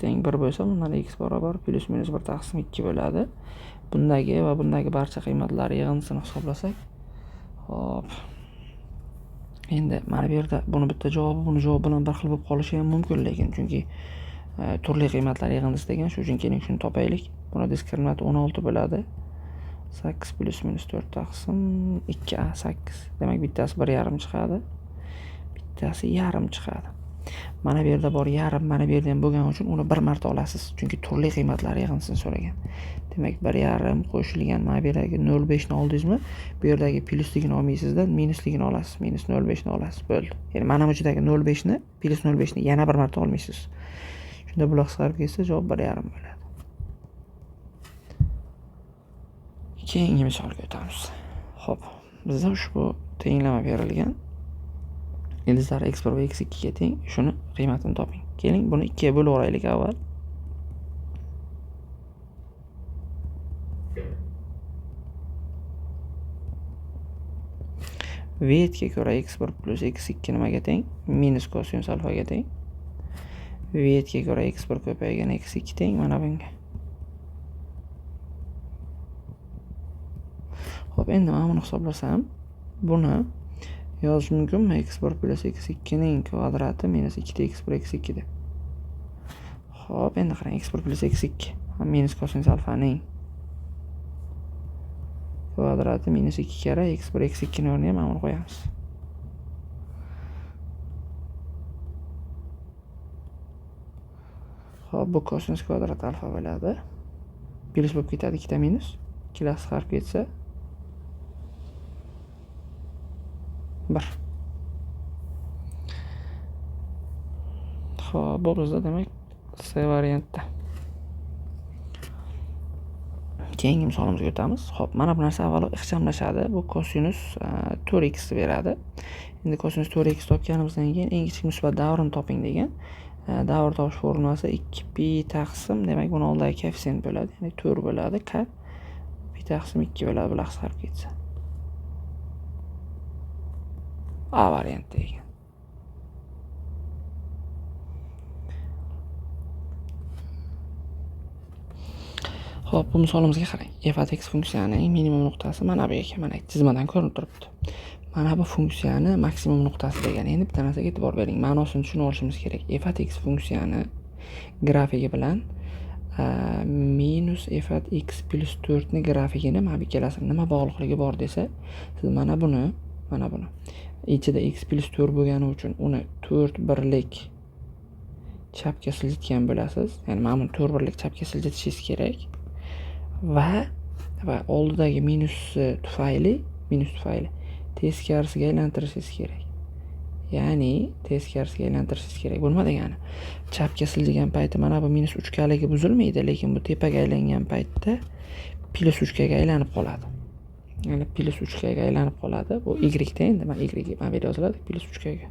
teng 1 bo'lsa, bundan x barobar plus minus 1 taqsim 2 bo'ladi. Bundagi va bundagi barcha qiymatlar yig'indisini hisoblasak, hop. Endi mana bu yerda buni bitta javobi, buni javob bilan bir xil bo'lib qolishi ham mumkin, lekin chunki turli qiymatlar yig'indisi degan, shu uchun keling shuni topaylik. Buni diskriminant 16 bo'ladi. 8 plus minus 4 taqsim 2a 8. Demak, bittasi 1,5 chiqadi. Bittasi yarim chiqadi. Mana bu yerda bor yarim, mana bu yerda ham bo'lgani uchun uni bir marta olasiz, chunki turli qiymatlar yig'indisini so'ragan. Demak, 1,5 qo'shilgan mana bu yerdagi 0,5 ni oldingizmi? Bu yerdagi plusligini olmaysizda, minusligini olasiz. Minus 0,5 ni olasiz, bo'ldi. Ya'ni mana bu yerdagi 0,5 ni, plus 0,5 ni yana bir marta olmaysiz. Shunda bular qisqarib ketsa, javob 1,5 bo'ladi. Keyingi misolga o'tamiz. Xo'p, bizda ushbu tenglama berilgan. Ildizlar x1 va x2 ga teng, shuni qiymatini toping. Keling, buni 2 ga bo'lib o'raylik avval. Vetga ko'ra x1 plus x2 nimaga teng? Minus kosinus alfaga teng. Vetga ko'ra x1 ko'paygan x2 teng mana bunga. Xo'p, endi mana buni hisoblasam, buni yozish mumkinmi? x1 plus x2 ning kvadrati minus 2x1 x2 deb. Xo'p, endi qarang, x1 plus x2 minus kosinus alfaning kvadrati minus 2 karra x1 x2 ning o'rniga mana buni qo'yamiz. Xo'p, bu kosinus kvadrat alfa bo'ladi. Plus bo'lib ketadi, ikkita minus. Ikkilar qisqarib ketsa 1. Xo'p, bu bizda demak C variantda. Keyingi misolimizga o'tamiz. Xo'p, mana bu narsa avvalo ixchamlashadi. Bu kosinus 4x beradi. Endi kosinus 4x topganimizdan keyin eng kichik musbat davrini toping degan. Davr topish formulasi 2pi taqsim, demak buni oldidagi koeffitsient bo'ladi, ya'ni 4 bo'ladi. K pi taqsim 2 bo'ladi, bular qisqarib ketsa. A variantda ekan. Xo'p, bu misolimizga qarang. f at x funksiyasining minimum nuqtasi mana bu ekan. Mana chizmadan ko'rinib turibdi. Mana bu funksiyani maksimum nuqtasi degani. Endi bitta narsaga e'tibor bering. Ma'nosini tushunib olishimiz kerak. f at x funksiyani grafigi bilan minus f at x plus 4 ni grafigini mana bu ikkalasini nima bog'liqligi bor desa, siz mana buni ichida x plus 4 bo'lgani uchun uni 4 birlik chapga siljitgan bo'lasiz. Ya'ni mana buni 4 birlik chapga siljitishingiz kerak. Va oldidagi minus tufayli teskarisiga aylantirishingiz kerak. Ya'ni teskarisiga aylantirishingiz kerak. Bu nima degani? Chapga siljigan payti mana bu minus 3 kaligi buzilmaydi, lekin bu tepaga aylangan paytda plus 3 ga aylanib qoladi. Ya'ni plus 3 ga aylanib qoladi. Bu y da endi mana y mana bu yerda yoziladi plus 3 ga.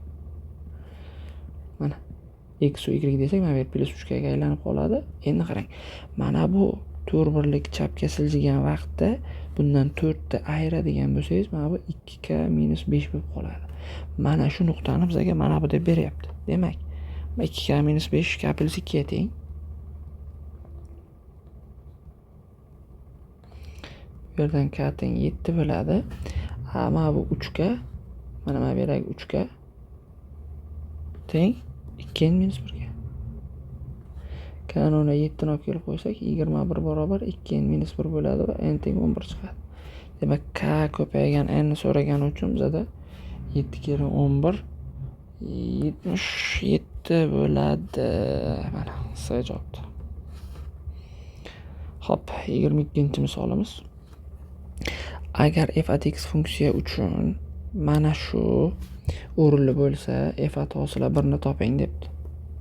Mana x u y desak, mana bu yer plus 3 ga aylanib qoladi. Endi qarang. Mana bu 4 birlik chapga siljigan vaqtda bundan 4 ta ayiradigan bo'lsangiz, mana bu 2k minus 5 bo'lib qoladi. Mana shu nuqtani bizga mana bu deb beryapti. Demak, 2k minus 5 k plus 2 ga teng. Bu yerdan k teng 7 bo'ladi. Mana bu 3k, mana bu yerdagi 3k teng 2 minus 1 ga. Kanuni 7 ni olib kelib qo'ysak, 21 barobar 2 minus 1 bo'ladi va n teng 11 chiqadi. Demak, k ko'paygan n ni so'ragani uchun bizda 7 kere 11 77 bo'ladi. Mana C javobdir. Xo'p, 22-misolimiz. Agar f at x funksiya uchun mana shu o'rinli bo'lsa, f at hosila 1 ni toping debdi.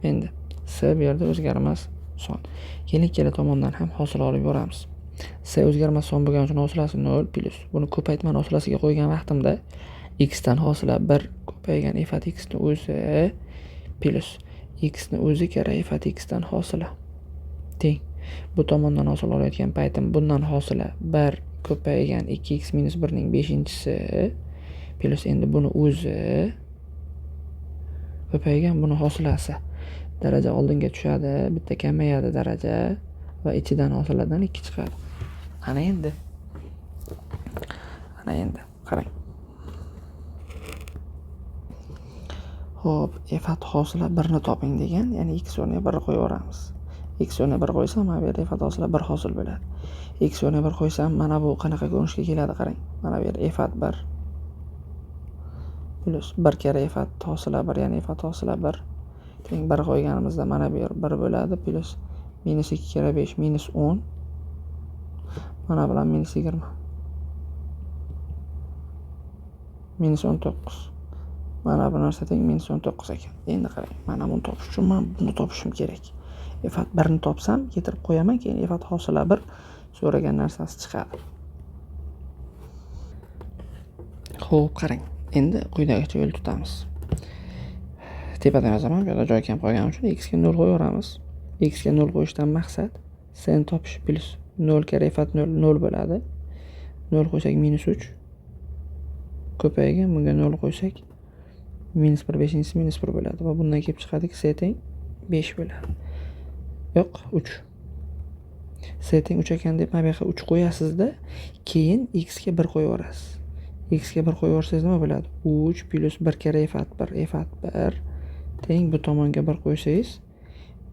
Endi C bu yerda o'zgarmas son. Ikkala tomondan ham hosil olib boramiz. C o'zgarmas son bo'lgani uchun hosilasi 0 plus. Buni ko'paytmani hosilasiga qo'ygan vaqtimda x dan hosila 1 ko'paygan f at x ni o'zi plus x ni o'zi kara f at x dan hosila teng. Bu tomondan hosil olayotgan paytim bundan hosila 1 ko'paygan 2x minus 1 ning 5-chisi plus endi buni o'zi ko'paygan buni hosilasi. Daraja oldinga tushadi, bitta kamayadi daraja va ichidan hosiladan 2 chiqadi. Ana endi qarang. Xo'p, f at hosila 1 ni toping degan, ya'ni x o'rniga 1 qo'yib yuboramiz. X o'rniga 1 qo'ysam, mana bu yerda f at hosila 1 hosil bo'ladi. X o'rniga 1 qo'ysam, mana bu qanaqa ko'rinishga keladi qarang. Mana bu yerda f at 1 plus 1 kere f at hosila 1, ya'ni f at hosila 1 teng 1 qo'yganimizda mana bu yer 1 bo'ladi plus minus 2 kere 5 minus 10. Mana bilan minus 20. Minus 19. Mana bu narsa teng minus 19 ekan. Endi qarang, mana buni topish uchun men buni topishim kerak. F at 1 ni topsam, keltirib qo'yaman, keyin f at hosila 1 so'ragan narsasi chiqadi. Xo'p, qarang. Endi quyidagicha yo'l tutamiz. Tepadan yozaman, bu yerda joy kam qolgani uchun x ga 0 qo'yaveramiz. X ga 0 qo'yishdan maqsad sen topish plus 0 kere f at 0 bo'ladi. 0 qo'ysak minus 3 ko'paygan, bunga 0 qo'ysak minus 1 5-chisi minus 1 bo'ladi va bundan kelib chiqadiki c teng 5 bo'ladi. Yo'q, 3. C teng 3 ekan deb mana bu yoqqa 3 qo'yasizda, keyin x ga 1 qo'yib yuborasiz. X ga 1 qo'yib yuborsangiz nima bo'ladi? 3 plus 1 kere f at 1 teng bu tomonga 1 qo'ysangiz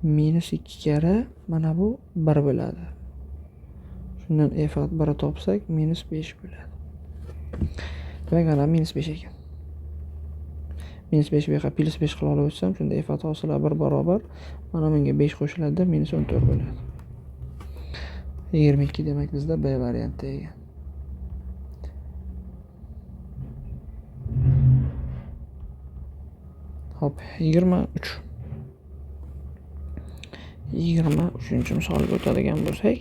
minus 2 kere mana bu 1 bo'ladi. Shundan f at 1 topsak minus 5 bo'ladi. Demak, mana minus 5 ekan. Minus 5 bu yoqqa plus 5 qila olib o'tsam, shunda f at hosila 1 barobar mana bunga 5 qo'shiladi, minus 14 bo'ladi. 22 demak bizda B varianti ekan. Hop, 23 misolga o'tadigan bo'lsak,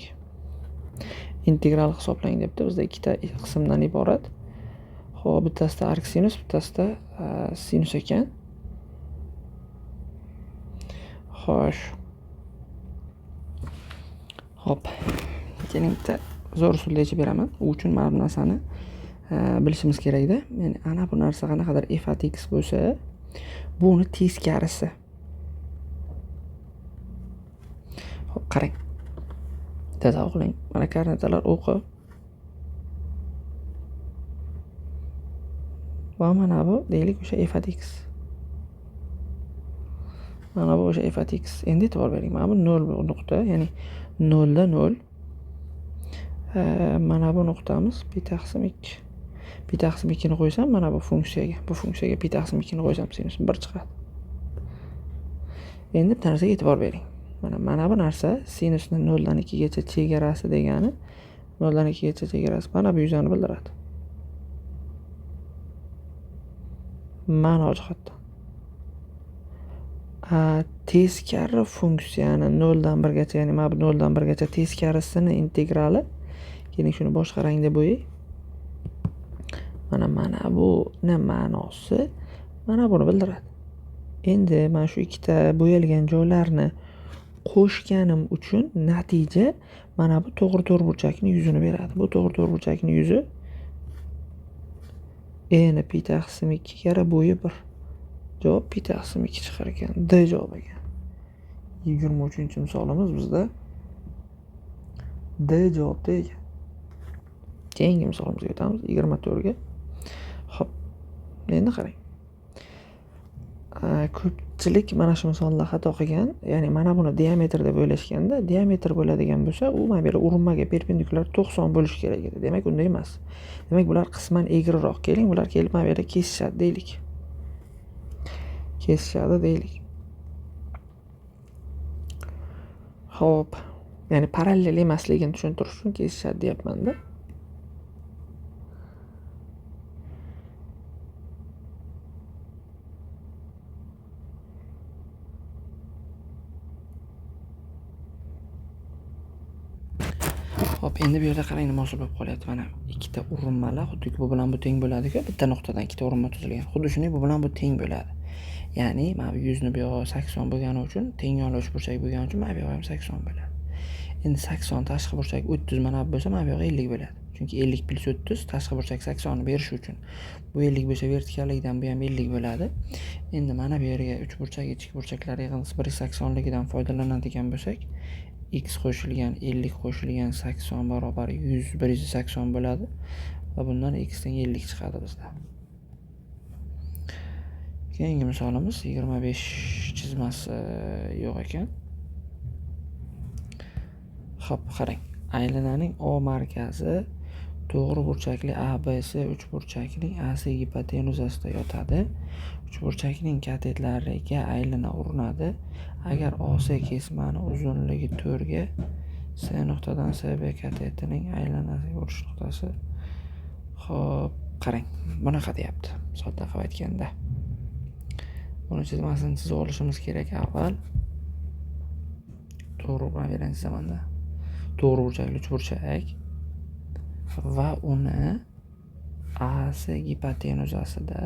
integral hisoblang debdi. Bizda ikkita qismdan iborat. Xo'p, bittasida arc sinus, bittasida sinus ekan. Xo'sh. Hop. Keling bitta zo'r usulda yechib beraman. U uchun mana bu narsani bilishimiz kerak-da. Ya'ni ana bu narsa qanaqadir f at x bo'lsa, bu uni teskarisi. Hop, qarang. Tasavvur qiling, mana koordinatalar o'qi va mana bu deylik o'sha f at x. Mana bu o'sha f at x. Endi e'tibor bering, mana bu 0 nuqta, ya'ni 0 da 0. Mana bu nuqtamiz pi taqsim 2. Pi taqsim 2 ni qo'ysam, mana bu funksiyaga pi taqsim 2 ni qo'ysam sinus 1 chiqadi. Endi bir narsaga e'tibor bering. Mana bu narsa sinusni 0 dan 2 gacha chegarasi degani 0 dan 2 gacha chegarasi mana bu yuzani bildiradi. Ma'no jihatdan. Teskari funksiyani 0 dan 1 gacha, ya'ni mana bu 0 dan 1 gacha teskarisini integrali. Keling, shuni boshqa rangda bo'yay. Mana buni ma'nosi mana buni bildiradi. Endi mana shu ikkita bo'yalgan joylarni qo'shganim uchun natija mana bu to'g'ri burchakning yuzini beradi. Bu to'g'ri burchakning yuzi ni pi taqsim 2 karra bo'yi 1. Javob pi taqsim 2 chiqar ekan. D javob ekan. 23-misolimiz bizda D javobda ekan. Keyingi misolimizga o'tamiz, 24 ga. Xo'p. Endi qarang. Ko'pchilik mana shu misolda xato qilgan, ya'ni mana buni diametr deb o'ylashganda, diametr bo'ladigan bo'lsa, u mana bu urinmaga perpendikulyar 90 bo'lishi kerak edi. Demak, unday emas. Demak, bular qisman egriroq. Keling, bular kelib mana bu yerda kesishadi deylik. Kesishadi deylik. Xo'p. Ya'ni parallel emasligini tushuntirish uchun kesishadi deyapman-da. Hop, endi bu yerda qarang nima hosil bo'lib qolyapti. Mana ikkita urinmalar xuddi bu bilan bu teng bo'ladi-ku, bitta nuqtadan ikkita urinma tuzilgan. Xuddi shunday bu bilan bu teng bo'ladi. Ya'ni mana bu yuzni bu yoqqa 80 bo'lgani uchun, teng yonli uchburchak bo'lgani uchun mana bu yoqqa ham 80 bo'ladi. Endi 80 tashqi burchak 30 mana bu bo'lsa, mana bu yoqqa 50 bo'ladi. Chunki 50 + 30 tashqi burchak 80 ni berish uchun. Bu 50 bo'lsa, vertikallikdan bu ham 50 bo'ladi. Endi mana bu yerga uchburchak, ichki burchaklar yig'indisi 180 ligidan foydalanadigan bo'lsak, x qo'shilgan 50 qo'shilgan 80 barobar 100 180 bo'ladi va bundan x teng 50 chiqadi bizda. Keyingi misolimiz 25 chizmasi yo'q ekan. Xo'p, qarang. Aylananing O markazi to'g'ri burchakli ABC uchburchakning AC gipotenuzasida yotadi. Uchburchakning katetlariga aylana urinadi. Agar OC kesmani uzunligi 4 ga C nuqtadan CB katetining aylanasiga urish nuqtasi. Xo'p, qarang. Bunaqa deyapti. Sodda qilib aytganda. Buni chizmasini chizib olishimiz kerak avval. To'g'ri bilan chizamanda. To'g'ri burchakli uchburchak va uni AC gipotenuzasida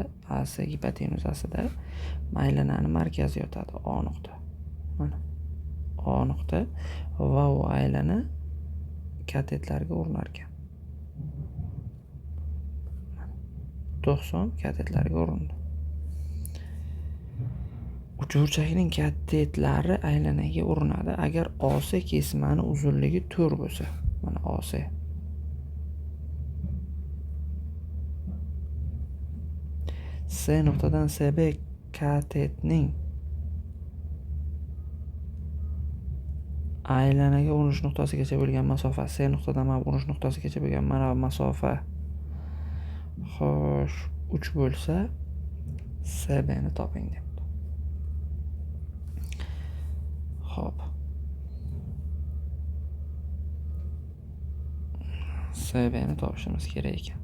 aylanani markazi yotadi, O nuqta. Mana O nuqta va u aylana katetlarga urinar ekan. 90 katetlarga urindi. Uchburchakning katetlari aylanaga urinadi agar OC kesmani uzunligi 4 bo'lsa. Mana OC. C nuqtadan CB katetning aylanaga urinish nuqtasigacha bo'lgan masofa, C nuqtadan mana urinish nuqtasigacha bo'lgan mana masofa xo'sh 3 bo'lsa, CB ni toping deb. Xo'p. CB ni topishimiz kerak ekan.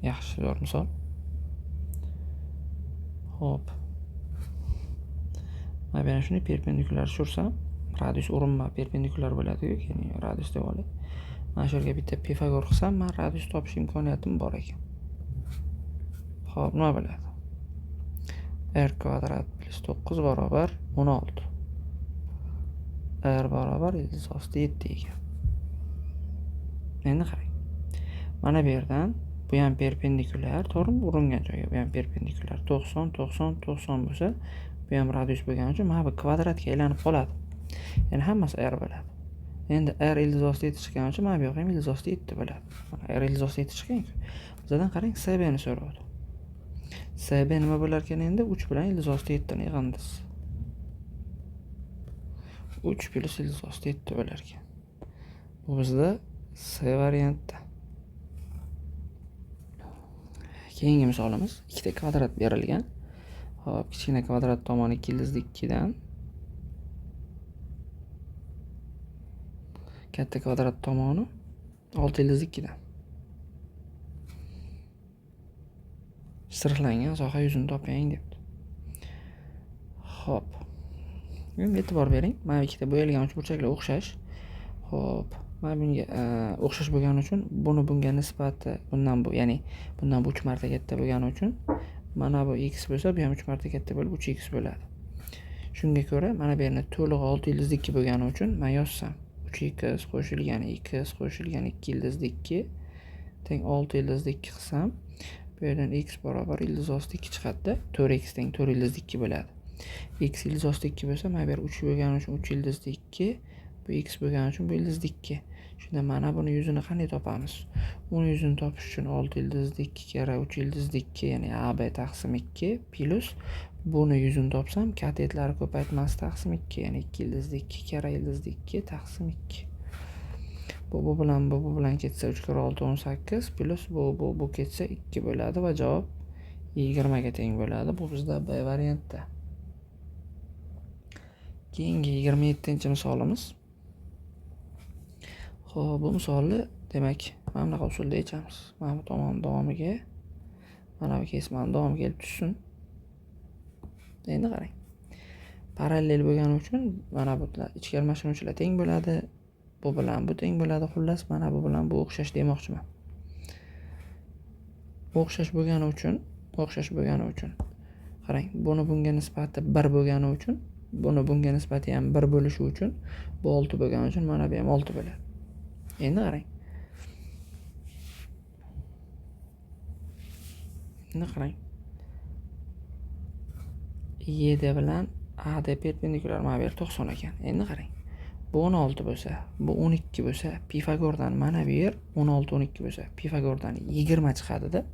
Yaxshi, zo'r misol. Xo'p. Mana shuni perpendikulyar tushirsam, radius urinma perpendikulyar bo'ladi-ku, ya'ni radius deb olay. Mana shu yerga bitta Pifagor qilsam, men radius topish imkoniyatim bor ekan. Xo'p, nima bo'ladi? R kvadrat plus 9 barobar 16. R barobar ildiz osti 7 ekan. Endi qarang. Mana bu yerdan bu ham perpendikulyar, to'g'rimi? Uringan joyga bu ham perpendikulyar. 90 90 90 bo'lsa, bu ham radius bo'lgani uchun mana bu kvadratga aylanib qoladi. Ya'ni hammasi R bo'ladi. Endi r ildiz ostiga 7 chiqqani uchun mana bu yoq ham ildiz ostiga 7 bo'ladi. Mana r ildiz ostiga 7 chiqqan-ku. Bizdan qarang, SB ni so'rayapti. SB nima bo'lar ekan endi? 3 bilan ildiz ostiga 7 ni yig'amiz. 3 plus ildiz ostiga 7 bo'lar ekan. Bu bizda C variantda. Keyingi misolimiz ikkita kvadrat berilgan. Hop, kichkina kvadrat tomoni 2 ildizli 2 dan katta kvadrat tomoni 6 ildizli 2 dan. Sirlangan soha yuzini toping debdi. Hop. Endi e'tibor bering. Mana ikkita bo'yalgan uchburchaklar o'xshash. Hop. Mana bunga o'xshash bo'lgani uchun buni bunga nisbati bundan bu, ya'ni bundan bu 3 marta katta bo'lgani uchun mana bu x bo'lsa, bu ham 3 marta katta bo'lib 3x bo'ladi. Shunga ko'ra, mana bu yerni to'liq 6 ildizli 2 bo'lgani uchun men yozsam 3x qo'shilgan x qo'shilgan 2 ildizli 2 teng 6 ildizli 2 qilsam, bu yerdan x barobar ildiz osti 2 chiqadi-da. 4x teng 4 ildizli 2 bo'ladi. X ildiz osti 2 bo'lsa, mana bu yer 3 bo'lgani uchun 3 ildizli 2, bu x bo'lgani uchun bu ildizli 2. Shunda mana buni yuzini qanday topamiz? Uni yuzini topish uchun 6 ildizli 2 kara 3 ildizli 2, ya'ni AB taqsim 2 plus buni yuzini topsam, katetlari ko'paytmasi taqsim 2, ya'ni 2 ildizli 2 kara ildizli 2 taqsim 2. Bu bilan ketsa 3 kara 6 18 plus bu ketsa 2 bo'ladi va javob 20 ga teng bo'ladi. Bu bizda B variantda. Keyingi 27-misolimiz. Xo'p, bu misolni demak mana bunaqa usulda yechamiz. Mana bu tomon davomiga mana bu kesmani davomiga kelib tushsin. Endi qarang. Parallel bo'lgani uchun mana bular ichki almashinuvchilar teng bo'ladi. Bu bilan bu teng bo'ladi. Xullas, mana bu bilan bu o'xshash demoqchiman. O'xshash bo'lgani uchun qarang, buni bunga nisbati 1 bo'lgani uchun, buni bunga nisbati ham 1 bo'lishi uchun, bu 6 bo'lgani uchun mana bu ham 6 bo'ladi. Endi qarang. Y bilan A da perpendikulyar, mana bu yer 90 ekan. Endi qarang. Bu 16 bo'lsa, bu 12 bo'lsa, Pifagordan mana bu yer 16 12 bo'lsa, Pifagordan 20 chiqadi-da.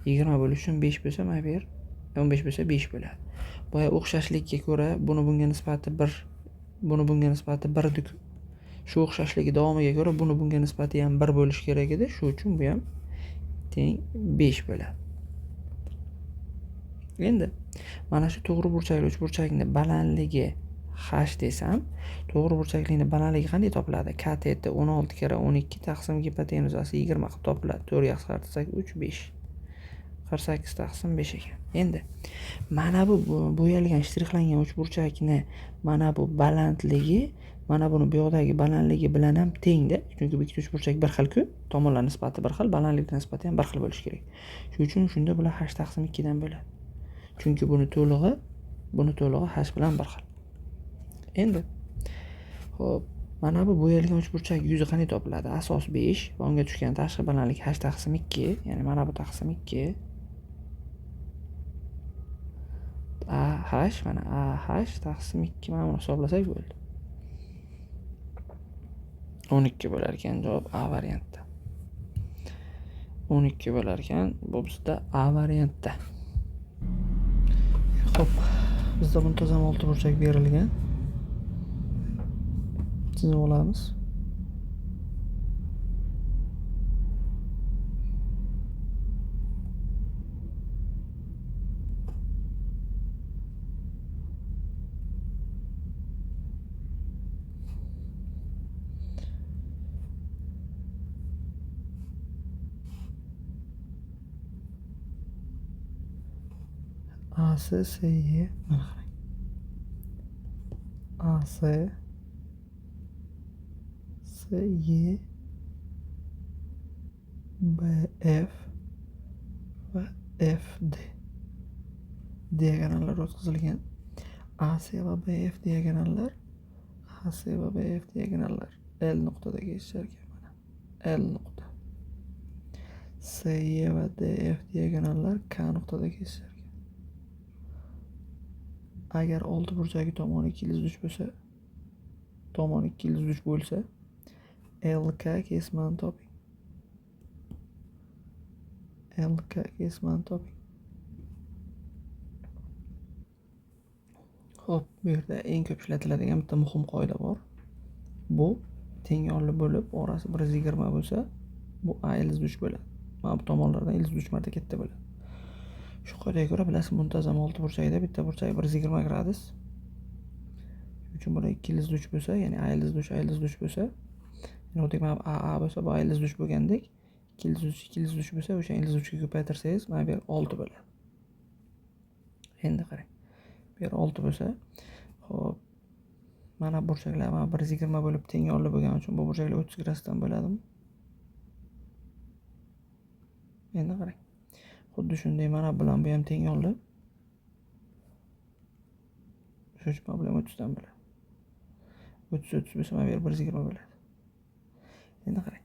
20 bo'lish uchun 5 bo'lsa, mana bu yer 15 bo'lsa 5 bo'ladi. Boya o'xshashlikka ko'ra buni bunga nisbati 1, buni bunga nisbati 1 dik. Shu o'xshashligi davomiga ko'ra buni bunga nisbati ham 1 bo'lish kerak edi. Shu uchun bu ham teng 5 bo'ladi. Endi mana shu to'g'ri burchakli uchburchakning balandligi h desam, to'g'ri burchaklikning balandligi qanday topiladi? Kateti 16 kara 12 taqsim gipotenuzasi 20 qilib topiladi. 4 ga qisqartirsak 3 5. 48 taqsim 5 ekan. Endi mana bu bo'yalgan shtrixlangan uchburchakni mana bu balandligi mana buni bu yoqdagi balandligi bilan ham teng-da. Chunki bu ikkita uchburchak bir xil-ku, tomonlar nisbati bir xil, balandlik nisbati ham bir xil bo'lishi kerak. Shuning uchun shunda bular h taqsim 2 dan bo'ladi. Chunki buni to'lig'i h bilan bir xil. Endi xo'p, mana bu bo'yalgan uchburchak yuzi qanday topiladi? Asos 5 va unga tushgan tashqi balandlik h taqsim 2, ya'ni mana bu taqsim 2. AH mana AH taqsim 2 mana buni hisoblasak bo'ldi. 12 bo'lar ekan, javob A variantda. 12 bo'lar ekan, bu bizda A variantda. Xo'p, bizda muntazam 6 burchak berilgan. Chizib olamiz. AC SY mana qarang. AC SY BF va FD diagonallar o'tkazilgan. AC va BF diagonallar L nuqtada kesishar ekan mana. L nuqta. SY va DF diagonallar K nuqtada kesishar. Agar 6 burchagi tomoni 2 ildizli bo'lsa, tomoni 203 bo'lsa, LK kesmani toping. LK kesmani toping. Xo'p, bu yerda eng ko'p ishlatiladigan bitta muhim qoida bor. Bu teng yonli bo'lib, orasi 120 bo'lsa, bu A ildiz 3 bo'ladi. Mana bu tomonlardan ildiz 3 marta katta bo'ladi. Shu qoidaga ko'ra bilasiz, muntazam oltiburchakda bitta burchak 120 gradus. Shuning uchun bular 2 ildiz 3 bo'lsa, ya'ni A ildiz 3, A ildiz 3 bo'lsa, ya'ni o'tib mana A bo'lsa, bu A ildiz 3 bo'lgandek, 2 ildiz 3, 2 ildiz 3 bo'lsa, o'sha ildiz 3 ga ko'paytirsangiz, mana bu yer 6 bo'ladi. Endi qarang. Bu yer 6 bo'lsa, xo'p, mana burchaklar mana 120 bo'lib teng yonli bo'lgani uchun bu burchaklar 30 gradusdan bo'ladimi? Endi qarang. Xuddi shunday mana bilan bu ham teng yonli. Shuning uchun bu ham 30 dan bo'ladi. 30 bo'lsa mana bu yer 120 bo'ladi. Endi qarang.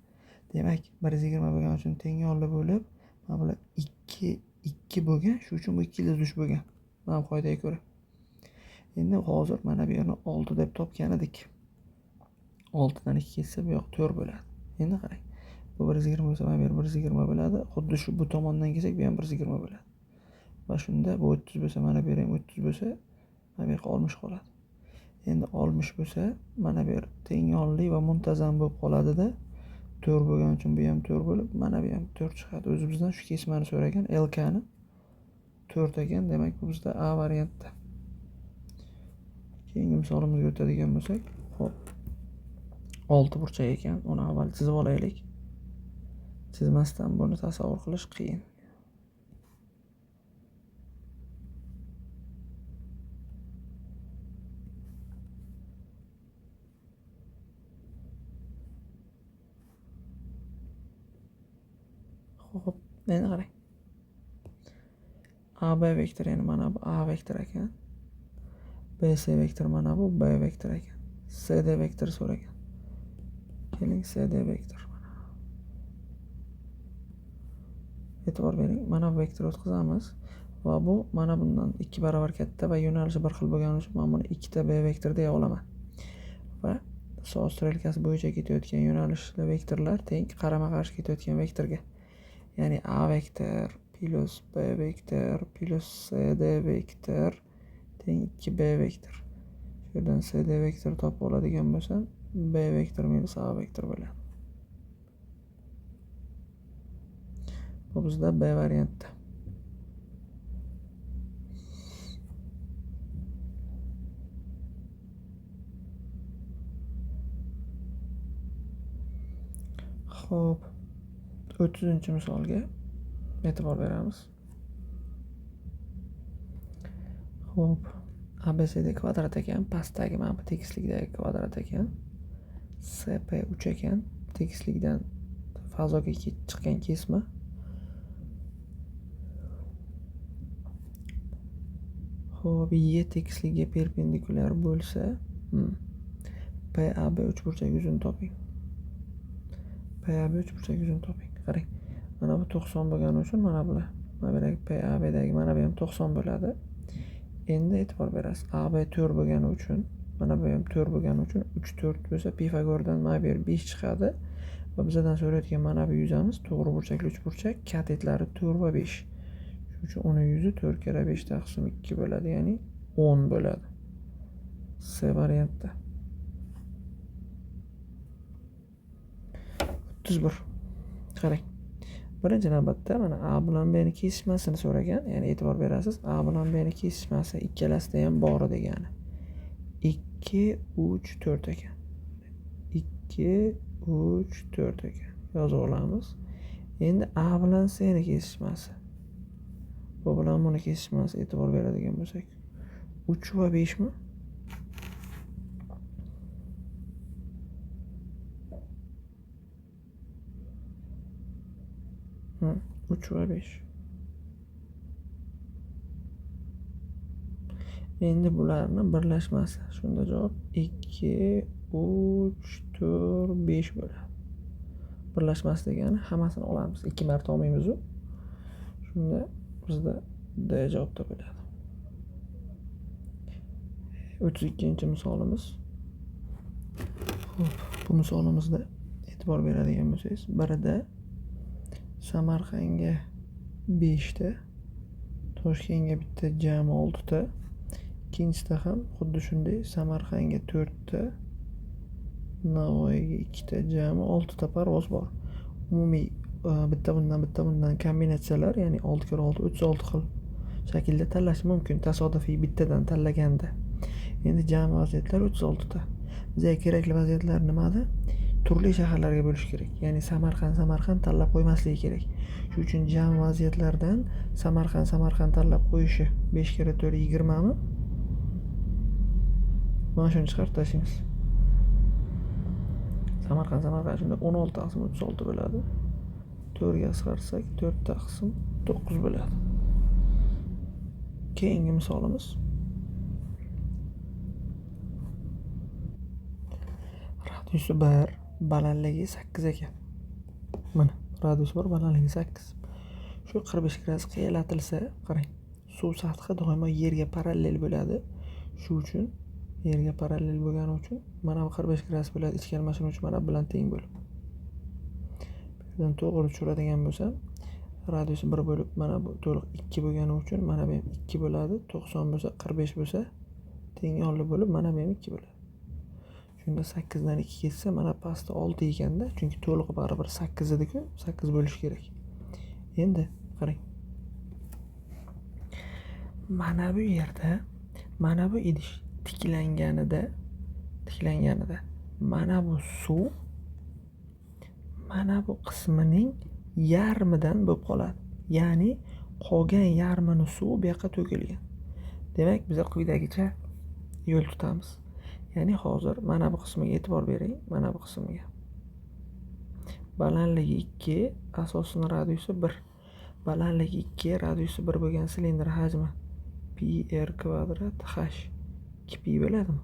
Demak, 120 bo'lgani uchun teng yonli bo'lib, mana bular 2 bo'lgan, shuning uchun bu 2 ildiz 3 bo'lgan. Mana bu qoidaga ko'ra. Endi hozir mana bu yerni 6 deb topgan edik. 6 dan 2 ketsa bu yoq 4 bo'ladi. Endi qarang. Bu 120 bo'lsa, mana bu yer 120 bo'ladi. Xuddi shu bu tomondan kelsak, bu ham 120 bo'ladi. Va shunda bu 30 bo'lsa, mana bu yer ham 30 bo'lsa, mana bu yerga 60 qoladi. Endi 60 bo'lsa, mana bu yer teng yonli va muntazam bo'lib qoladi-da. 4 bo'lgani uchun bu ham 4 bo'lib, mana bu ham 4 chiqadi. O'zi bizdan shu kesmani so'ragan, LK ni 4 ekan. Demak, bu bizda A variantda. Keyingi misolimizga o'tadigan bo'lsak, xo'p. 6 burchak ekan. Uni avval chizib olaylik. Chizmasdan buni tasavvur qilish qiyin. Xo'p, endi qarang. AB vektor, ya'ni mana bu A vektor ekan. BC vektor mana bu B vektor ekan. CD vektor so'ragan. Keling, CD vektor mana. E'tibor bering, mana bu vektor o'tkazamiz va bu mana bundan 2 barobar katta va yo'nalishi bir xil bo'lgani uchun men buni 2 ta B vektor deya olaman. Va soat strelkasi bo'yicha ketayotgan yo'nalishli vektorlar teng qarama-qarshi ketayotgan vektorga. Ya'ni A vektor plus B vektor plus CD vektor teng 2B vektor. Shu yerdan CD vektor topib oladigan bo'lsam, B vektor minus A vektor bo'ladi. Bu bizda B variantda. Xo'p, 30-misolga e'tibor beramiz. Xo'p, ABCD kvadrat ekan, pastdagi mana bu tekislikdagi kvadrat ekan. CP 3 ekan, tekislikdan fazoga chiqqan kesma. Xo'p, Y tekisligiga perpendikulyar bo'lsa, PAB 3 burchak yuzini toping. PAB 3 burchak yuzini toping. Qarang. Mana bu 90 bo'lgani uchun mana bular. Mana bu PABdagi mana bu ham 90 bo'ladi. Endi e'tibor berasiz. AB 4 bo'lgani uchun, mana bu ham 4 bo'lgani uchun 3 4 bo'lsa, Pifagordan mana bu yer 5 chiqadi. Va bizdan so'rayotgan mana bu yuzamiz to'g'ri burchakli 3 burchak, katetlari 4 va 5. Shuning uchun uni yuzi 4 kira 5 taqsim 2 bo'ladi, ya'ni 10 bo'ladi. C variantda. 31. Qarang. Birinchi navbatda mana A bilan B ni kesishmasini so'ragan, ya'ni e'tibor berasiz. A bilan B ni kesishmasi ikkalasida ham bor degani. 2 3 4 ekan. 2 3 4 ekan. Yozib olamiz. Endi A bilan C ni kesishmasi. Bu bilan buni kesishmasi e'tibor beradigan bo'lsak, 3 va 5 mi? 3 va 5. Endi bularni birlashmasi. Shunda javob 2 3 4 5 bo'ladi. Birlashmasi degani hammasini olamiz. 2 marta olmaymiz-ku. Shunda bizda D javob topiladi. 32-misolimiz. Bu misolimizda e'tibor beradigan bo'lsangiz, birida Samarqandga 5 ta, Toshkentga bitta jami 6 ta, ikkinchisida ham xuddi shunday Samarqandga 4 ta, Navoiyga 2 ta, jami 6 ta parvoz bor. Umumiy bitta bundan kombinatsiyalar, ya'ni 6x6 36 xil shaklda tanlash mumkin tasodifiy bittadan tanlaganda. Endi jami vaziyatlar 36 ta. Bizga kerakli vaziyatlar nimada? Turli shaharlarga bo'lish kerak. Ya'ni Samarqand tanlab qo'ymasligi kerak. Shuning uchun jami vaziyatlardan Samarqand tanlab qo'yishi 5 kira 4 20 mi? Mana shuni chiqarib tashlaymiz. Samarqand shunda 16 taqsim 36 bo'ladi. 4 ga qisqartirsak 4 taqsim 9 bo'ladi. Keyingi misolimiz radiusi 1, balandligi 8 ekan. Mana radiusi 1, balandligi 8. Shu 45 gradus qiyatilsa, qarang, suv sathi doimo yerga parallel bo'ladi. Shu uchun yerga parallel bo'lgani uchun mana bu 45 gradus bo'ladi. Ichkari mashina uchun mana bu bilan teng bo'lib. Bu yerdan to'g'ri tushiradigan bo'lsam, radiusi 1 bo'lib, mana bu to'liq 2 bo'lgani uchun mana bu ham 2 bo'ladi. 90 bo'lsa, 45 bo'lsa, teng yonli bo'lib, mana bu ham 2 bo'ladi. Shunda 8 dan 2 ketsa, mana pastda 6 ekanda, chunki to'liq baribir 8 edi-ku, 8 bo'lish kerak. Endi qarang. Mana bu yerda, mana bu idish tiklanganida mana bu suv mana bu qismining yarmidan bo'lib qoladi. Ya'ni qolgan yarmini suv bu yoqqa to'kilgan. Demak, biz quyidagicha yo'l tutamiz. Ya'ni hozir mana bu qismiga e'tibor bering, mana bu qismiga. Balandligi 2, asosining radiusi 1. Balandligi 2, radiusi 1 bo'lgan silindr hajmi pi r kvadrat h 2pi bo'ladimi?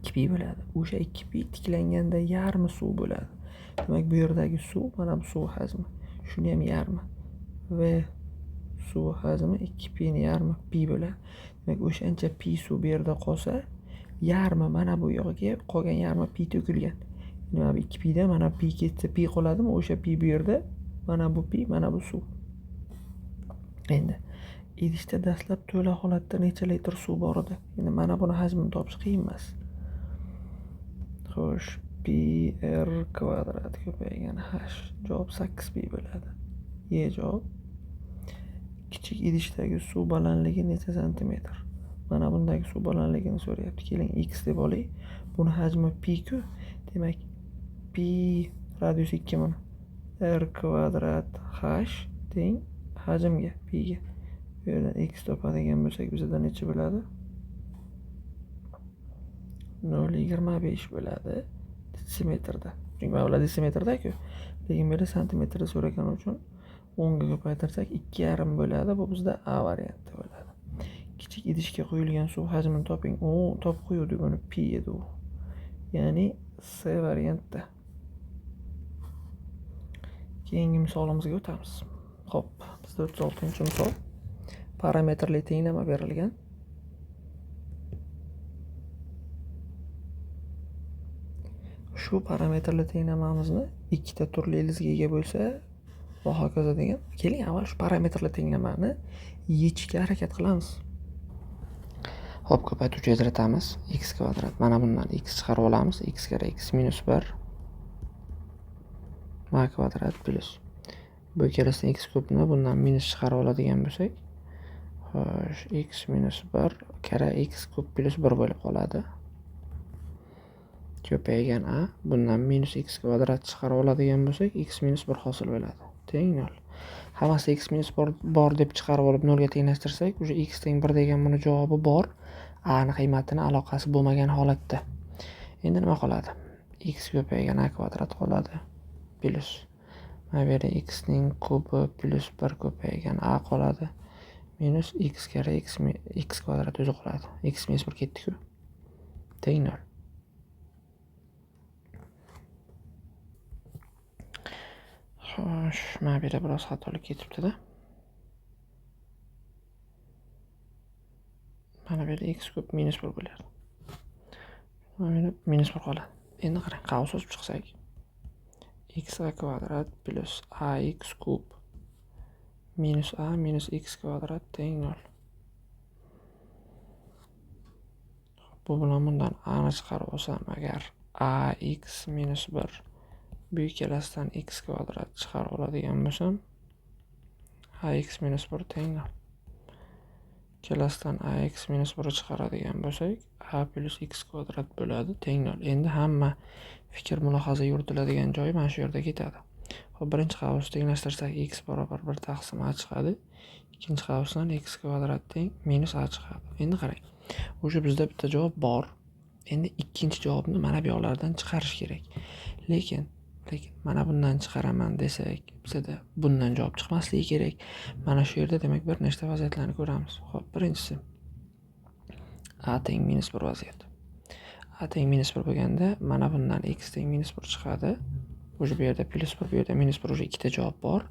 2pi bo'ladi. O'sha 2pi tiklanganda yarmi suv bo'ladi. Demak, bu yerdagi suv, mana bu suv hajmi. Shuni ham yarmi. Va suv hajmi 2pi ni yarmi pi bo'ladi. Demak, o'shancha pi suv bu yerda qolsa, yarmi mana bu yoqqa, qolgan yarmi pi to'kilgan. Mana bu 2pi da mana pi ketsa pi qoladimi? O'sha pi bu yerda, mana bu pi, mana bu suv. Endi idishda dastlab to'la holatda necha litr suv bor edi? Endi mana buni hajmini topish qiyin emas. Xo'sh, pi r kvadrat ko'paygan h. Javob 8pi bo'ladi. Javob. Kichik idishdagi suv balandligi necha santimetr? Mana bundagi suv balandligini so'rayapti. Keling, x deb oling. Buni hajmi pi-ku. Demak, pi radius 2 mana. R kvadrat h teng hajmga, pi-ga. Bu yerdan x topadigan bo'lsak, bizda necha bo'ladi? 0,25 bo'ladi desimetrda. Chunki mana bular desimetrda-ku. Lekin bu yerda santimetrda so'ragan uchun 10 ga ko'paytirsak 2,5 bo'ladi. Bu bizda A varianti bo'ladi. Kichik idishga quyilgan suv hajmini toping. Topib qo'ydik, uni pi edi u. Ya'ni C variantda. Keyingi misolimizga o'tamiz. Xo'p, bizda 36-misol. Parametrli tenglama berilgan. Shu parametrli tenglamamizni ikkita turli ildizga ega bo'lsa va hokazo degan. Keling, avval shu parametrli tenglamani yechishga harakat qilamiz. Xo'p, ko'paytiruvchi ajratamiz. X kvadrat. Mana bundan x chiqarib olamiz. X kare x minus 1 m kvadrat plus. Bu ikkalasidan x ko'pni bundan minus chiqarib oladigan bo'lsak, xo'sh, x minus 1 kare x ko'p plus 1 bo'lib qoladi. Ko'paygan a, bundan minus x kvadrat chiqarib oladigan bo'lsak, x minus 1 hosil bo'ladi. Teng 0. Hammasi x minus 1 bor deb chiqarib olib 0 ga tenglashtirsak, o'sha x teng 1 degan buni javobi bor. A ni qiymatini aloqasi bo'lmagan holatda. Endi nima qoladi? X ko'paygan a kvadrat qoladi. Plus. Mana bu yerda x ning kubi plus 1 ko'paygan a qoladi. Minus x kare x kvadrat o'zi qoladi. X minus 1 ketdi-ku. Teng 0. Xo'sh, mana bu yerda biroz xatolik ketibdi-da. Mana bu yerda x ko'p minus 1 bo'ladi. Mana bu yerda minus 1 qoladi. Endi qarang, qavs ochib chiqsak, x a kvadrat plus ax kub minus a minus x kvadrat teng 0. Bu bilan bundan a ni chiqarib olsam, agar ax minus 1 bu ikkalasidan x kvadrat chiqarib oladigan bo'lsam, ax minus 1 teng 0. Ikkalasidan ax minus 1 chiqaradigan bo'lsak, a plus x kvadrat bo'ladi teng 0. Endi hamma fikr mulohaza yuritiladigan joyi mana shu yerda ketadi. Hop, birinchi qavsni tenglashtirsak x barobar 1 taqsim a chiqadi. Ikkinchi qavsdan x kvadrat teng minus a chiqadi. Endi qarang. O'sha bizda bitta javob bor. Endi ikkinchi javobni mana bu yoqlardan chiqarish kerak. Lekin mana bundan chiqaraman desak, bizda bundan javob chiqmasligi kerak. Mana shu yerda demak bir nechta vaziyatlarni ko'ramiz. Xo'p, birinchisi a teng minus 1 vaziyat. A teng minus 1 bo'lganda mana bundan x teng minus 1 chiqadi. O'sha bu yerda plus 1, bu yerda minus 1, o'sha ikkita javob bor.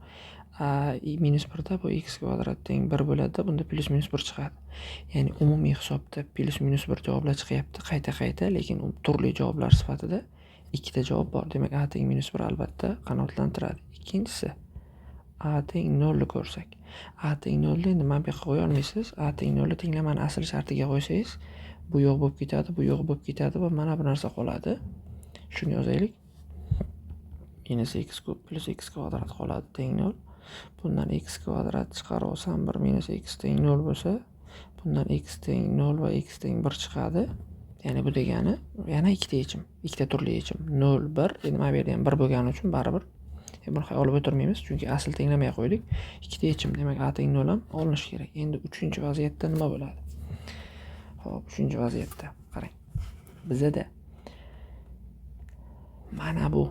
A minus 1 da bu x kvadrat teng 1 bo'ladi, bunda plus minus 1 chiqadi. Ya'ni umumiy hisobda plus minus 1 javoblar chiqyapti qayta-qayta, lekin turli javoblar sifatida ikkita javob bor. Demak, a teng minus 1 albatta qanoatlantiradi. Ikkinchisi a teng 0 ni ko'rsak. A teng 0 ni endi mana bu yoqqa qo'ya olmaysiz. A teng 0 ni tenglamani asl shartiga qo'ysangiz, bu yo'q bo'lib ketadi, bu yo'q bo'lib ketadi va mana bu narsa qoladi. Shuni yozaylik. Minus x kub plus x kvadrat qoladi teng 0. Bundan x kvadrat chiqarib olsam, 1 minus x teng 0 bo'lsa, bundan x teng 0 va x teng 1 chiqadi. Ya'ni bu degani yana ikkita yechim, ikkita turli yechim. 0, 1. Endi mana bu yerda ham 1 bo'lgani uchun baribir buni olib o'tirmaymiz, chunki asl tenglamay qo'ydik. Ikkita yechim, demak a teng 0 ham olinishi kerak. Endi uchinchi vaziyatda nima bo'ladi? Xo'p, uchinchi vaziyatda qarang. Bizda mana bu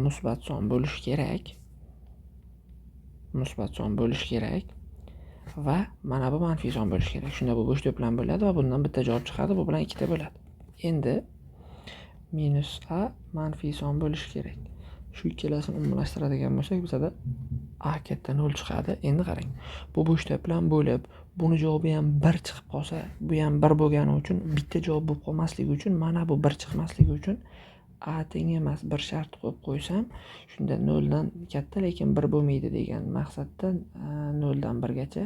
musbat son bo'lishi kerak. Musbat son bo'lishi kerak va mana bu manfiy son bo'lishi kerak. Shunda bu bo'sh to'plam bo'ladi va bundan bitta javob chiqadi, bu bilan ikkita bo'ladi. Endi minus a manfiy son bo'lishi kerak. Shu ikkalasini umumlashtiradigan bo'lsak, bizda a katta 0 chiqadi. Endi qarang. Bu bo'sh to'plam bo'lib, buni javobi ham 1 chiqib qolsa, bu ham 1 bo'lgani uchun, bitta javob bo'lib qolmasligi uchun, mana bu 1 chiqmasligi uchun a teng emas bir shart qo'yib qo'ysam, shunda 0 dan katta lekin 1 bo'lmaydi degan maqsadda 0 dan 1 gacha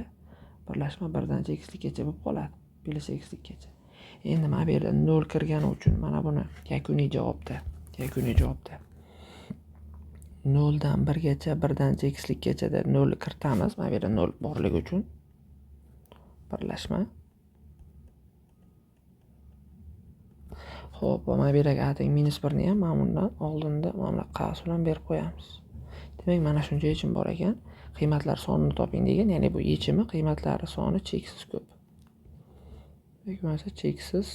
birlashma 1 dan x-likgacha bo'lib qoladi. Plus x-likgacha. Endi mana bu yerda 0 kirgani uchun mana buni yakuniy javobda 0 dan 1 gacha 1 dan x-likgacha da 0 kiritamiz. Mana bu yerda 0 borligi uchun birlashma. Xo'p, mana bu yerga a teng minus 1 ni ham mana bundan oldinda mana qavs bilan berib qo'yamiz. Demak, mana shuncha yechim bor ekan. Qiymatlar sonini toping degan, ya'ni bu yechimi qiymatlari soni cheksiz ko'p. Yoki bo'lmasa cheksiz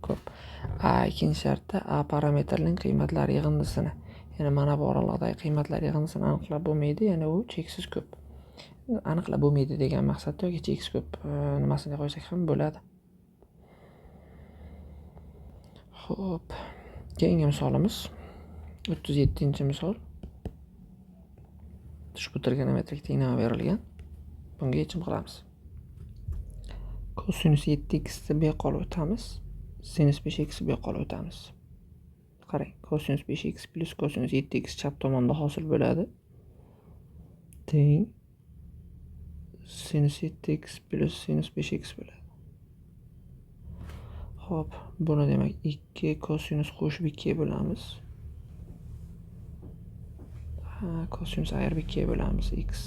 ko'p. A ikkinchi shartda a parametrning qiymatlari yig'indisini, ya'ni mana bu oralardagi qiymatlar yig'indisini aniqlab bo'lmaydi, ya'ni u cheksiz ko'p. Aniqlab bo'lmaydi degan maqsadda yoki cheksiz ko'p nimasini qo'ysak ham bo'ladi. Xo'p, keyingi misolimiz 37-misol. Ushbu trigonometrik tenglama berilgan. Bunga yechim qilamiz. Kosinus 7x ni bu yoqqa olib o'tamiz. Sinus 5x bu yoqqa olib o'tamiz. Qarang, kosinus 5x plus kosinus 7x chap tomonda hosil bo'ladi. Teng sinus 7x plus sinus 5x bo'ladi. Xo'p, buni demak 2 kosinus qo'shib 2 bo'lamiz. Kosinus ayirib 2 bo'lamiz x.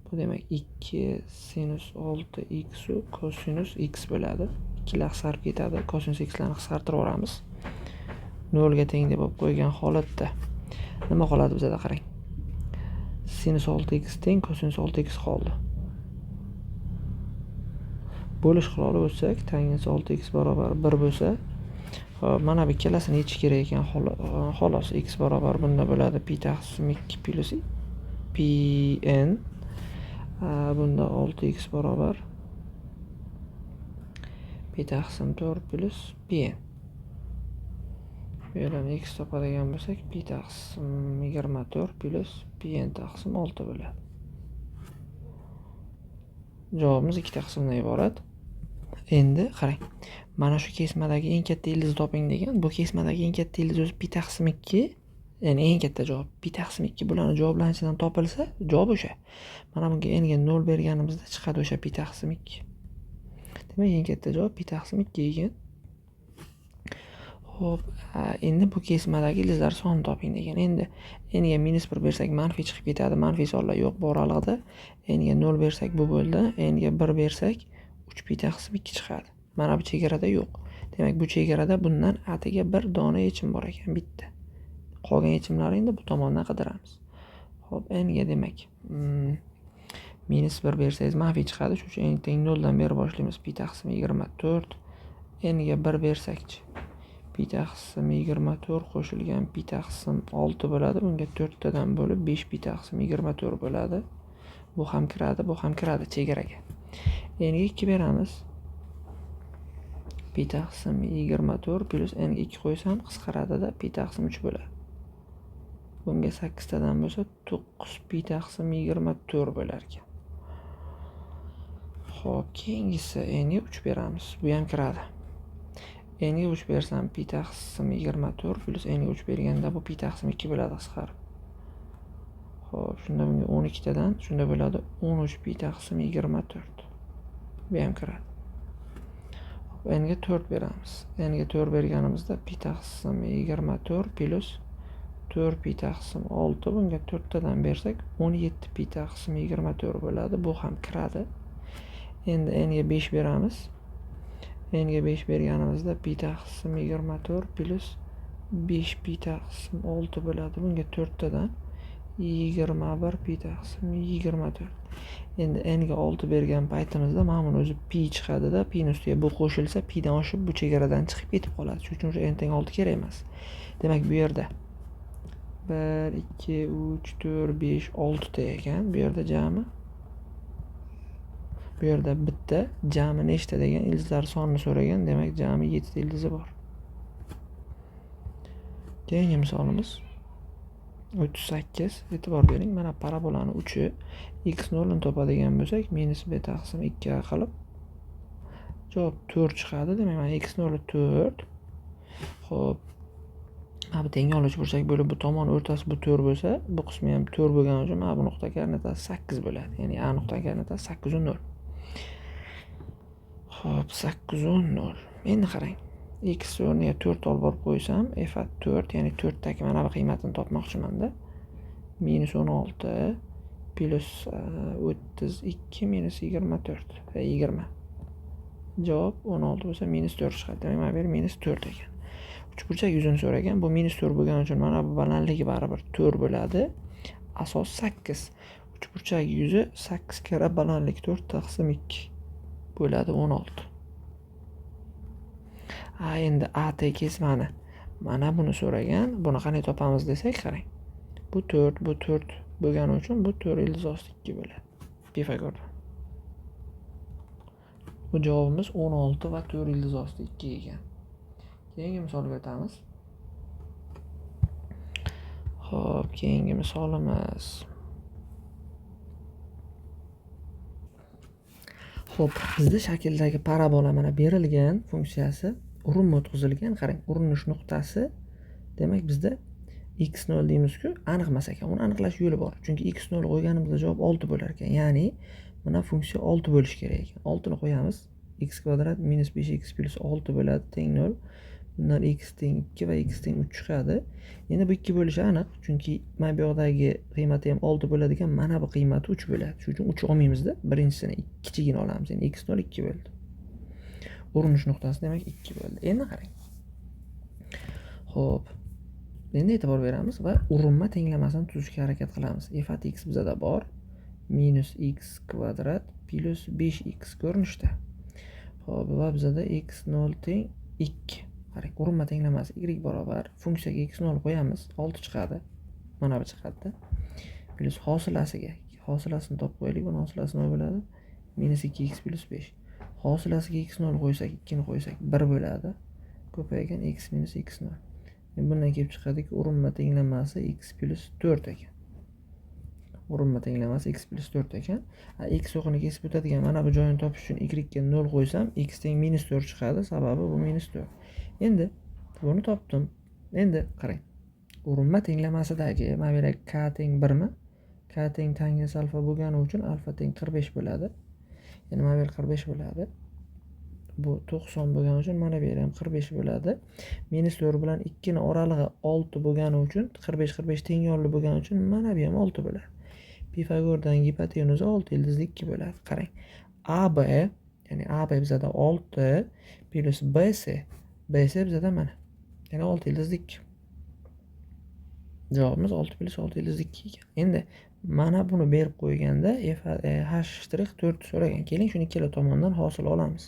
Bu demak 2 sinus 6x kosinus x bo'ladi. Ikkilar qisqarib ketadi. Kosinus x larni qisqartirib yuboramiz. 0 ga teng deb olib qo'ygan holatda nima qoladi bizda qarang. Sinus 6x teng kosinus 6x qoldi. Bo'lish qila olib o'tsak, tangens 6x barobar 1 bo'lsa, mana bu ikkalasini yechish kerak ekan. Xolos, x barobar bunda bo'ladi pi taqsim 2 plus pn. Bunda 6x barobar pi taqsim 4 plus pn. Bu yerdan x topadigan bo'lsak, pi taqsim 24 plus pn taqsim 6 bo'ladi. Javobimiz ikkita qismdan iborat. Endi qarang. mana shu kesmadagi eng katta ildizni toping degan. Bu kesmadagi eng katta ildiz o'zi pi taqsim 2, ya'ni eng katta javob pi taqsim 2 bularni javoblanishidan topilsa, javob o'sha. Mana bunga n ga 0 berganimizda chiqadi o'sha pi taqsim 2. Demak, eng katta javob pi taqsim 2 ekan. Xo'p, endi bu kesmadagi ildizlar sonini toping degan. Endi n ga -1 bersak manfiy chiqib ketadi. Manfiy sonlar yo'q bu oralig'ida. N ga 0 bersak bu bo'ldi. N ga 1 bersak 3 pi taqsim 2 chiqadi. Mana bu chegarada yo'q. Demak, bu chegarada bundan atiga bir dona yechim bor ekan, bitta. Qolgan yechimlarni endi bu tomondan qidiramiz. Xo'p, n ga demak -1 bersangiz manfiy chiqadi. Shuning uchun n teng 0 dan beri boshlaymiz. Pi taqsim 24. N ga 1 bersakchi pi taqsim 24 qo'shilgan pi taqsim 6 bo'ladi. Bunga 4 tadan bo'lib 5 pi taqsim 24 bo'ladi. Bu ham kiradi, bu ham kiradi chegaraga. N ga 2 beramiz. Pi taqsim 24 plus n ga 2 qo'ysam qisqaradida pi taqsim 3 bo'ladi. Bunga 8 tadan bo'lsa 9 pi taqsim 24 bo'lar ekan. Xo'p, keyingisi n ga 3 beramiz. Bu ham kiradi. N ga 3 bersam pi taqsim 24 plus n ga 3 berganda bu pi taqsim 2 bo'ladi qisqarib. Xo'p, shunda bunga 12 tadan shunda bo'ladi 13 pi taqsim 24. Bu ham kiradi. N ga 4 beramiz. N ga 4 berganimizda pi taqsim 24 plus 4 pi taqsim 6. Bunga 4 tadan bersak 17 pi taqsim 24 bo'ladi. Bu ham kiradi. Endi n ga 5 beramiz. N ga 5 berganimizda pi taqsim 24 plus 5 pi taqsim 6 bo'ladi. Bunga 4 tadan 21 pi taqsim 24. Endi n ga 6 bergan paytimizda mana buni o'zi pi chiqadida, pi ning ustiga bu qo'shilsa pi dan oshib bu chegaradan chiqib ketib qoladi. Shuning uchun n teng 6 kerak emas. Demak, bu yerda 1 2 3 4 5 6 ta ekan. Bu yerda jami bu yerda bitta, jami nechta degan ildizlar sonini so'ragan. Demak, jami 7 ta ildizi bor. Keyingi misolimiz 38. E'tibor bering, mana parabolani uchi x0 ni topadigan bo'lsak, -b taqsim 2 qilib javob 4 chiqadi. Demak, mana x0 4. Xo'p, mana bu teng oluvchi burchak bo'lib bu tomon o'rtasi bu 4 bo'lsa, bu qismi ham 4 bo'lgani uchun mana bu nuqta koordinatasi 8 bo'ladi. Ya'ni a nuqta koordinatasi 8 va 0. Xo'p, 8 va 0. Endi qarang. X o'rniga 4 olib borib qo'ysam, f 4, ya'ni 4 dagi mana bu qiymatini topmoqchiman-da. -16 plus 32 minus 24. 20. Javob 16 bo'lsa -4 chiqadi. Demak, mana bu yer -4 ekan. Uchburchak yuzini so'ragan. Bu -4 bo'lgani uchun mana bu balandligi baribir 4 bo'ladi. Asos 8. Uchburchak yuzi 8 karra balandlik 4 taqsim 2 bo'ladi 16. Endi AT kesmani mana buni so'ragan. Buni qanday topamiz desak, qarang. Bu 4, bu 4 bo'lgani uchun bu 4 ildiz osti 2 bo'ladi. Pifagordan. Bu javobimiz 16 va 4 ildiz osti 2 ekan. Keyingi misolga o'tamiz. Xo'p, keyingi misolimiz. Xo'p, bizda shakldagi parabola mana berilgan funksiyasi urinma o'tkazilgan. Qarang, urinish nuqtasi demak bizda x0 deymiz-ku, aniq emas ekan. Uni aniqlash yo'li bor. Chunki x0 qo'yganimizda javob 6 bo'lar ekan. Ya'ni mana funksiya 6 bo'lish kerak ekan. 6 ni qo'yamiz. X kvadrat minus 5x plus 6 bo'ladi teng 0. Bundan x teng 2 va x teng 3 chiqadi. Endi bu 2 bo'lishi aniq, chunki mana bu yoqdagi qiymati ham 6 bo'ladigan, mana bu qiymati 3 bo'ladi. Shuning uchun 3 olmaymizda, birinchisini kichigini olamiz. Ya'ni x0 2 bo'ldi. Urinish nuqtasi demak 2 bo'ldi. Endi qarang. Xo'p. Endi e'tibor beramiz va urinma tenglamasini tuzishga harakat qilamiz. F at x bizada bor. Minus x kvadrat plus 5x ko'rinishda. Xo'p, va bizada x0 teng 2. Qarang, urinma tenglamasi y barobar funksiyaga x0 qo'yamiz, 6 chiqadi. Mana bu chiqadi. Plus hosilasiga, hosilasini topib qo'yaylik. Buni hosilasi nima bo'ladi? Minus 2x plus 5. Hosilasiga x0 qo'ysak, 2 ni qo'ysak 1 bo'ladi. Ko'paygan x minus x0. Bundan kelib chiqadiki, urinma tenglamasi x plus 4 ekan. Urinma tenglamasi x plus 4 ekan. X o'qini kesib o'tadigan mana bu joyini topish uchun y ga 0 qo'ysam x teng -4 chiqadi. Sababi bu -4. Endi buni topdim. Endi qarang. Urinma tenglamasidagi mana bu yerga k teng 1 mi? K teng tangens alfa bo'lgani uchun alfa teng 45 bo'ladi. Ya'ni mana bu yer 45 bo'ladi. Bu 90 bo'lgani uchun mana bu yer ham 45 bo'ladi. -4 bilan 2 ning oralig'i 6 bo'lgani uchun 45 teng yo'lli bo'lgani uchun mana bu ham 6 bo'ladi. Pifagordan gipotenuza 6 ildizli 2 bo'ladi. Qarang. AB, ya'ni AB bizada 6 plus BC. BC bizada mana. Ya'ni 6 ildizli 2. Javobimiz 6 plus 6 ildizli 2 ekan. Endi mana buni berib qo'yganda h'4 so'ragan. Keling, shuni ikkala tomondan hosil olamiz.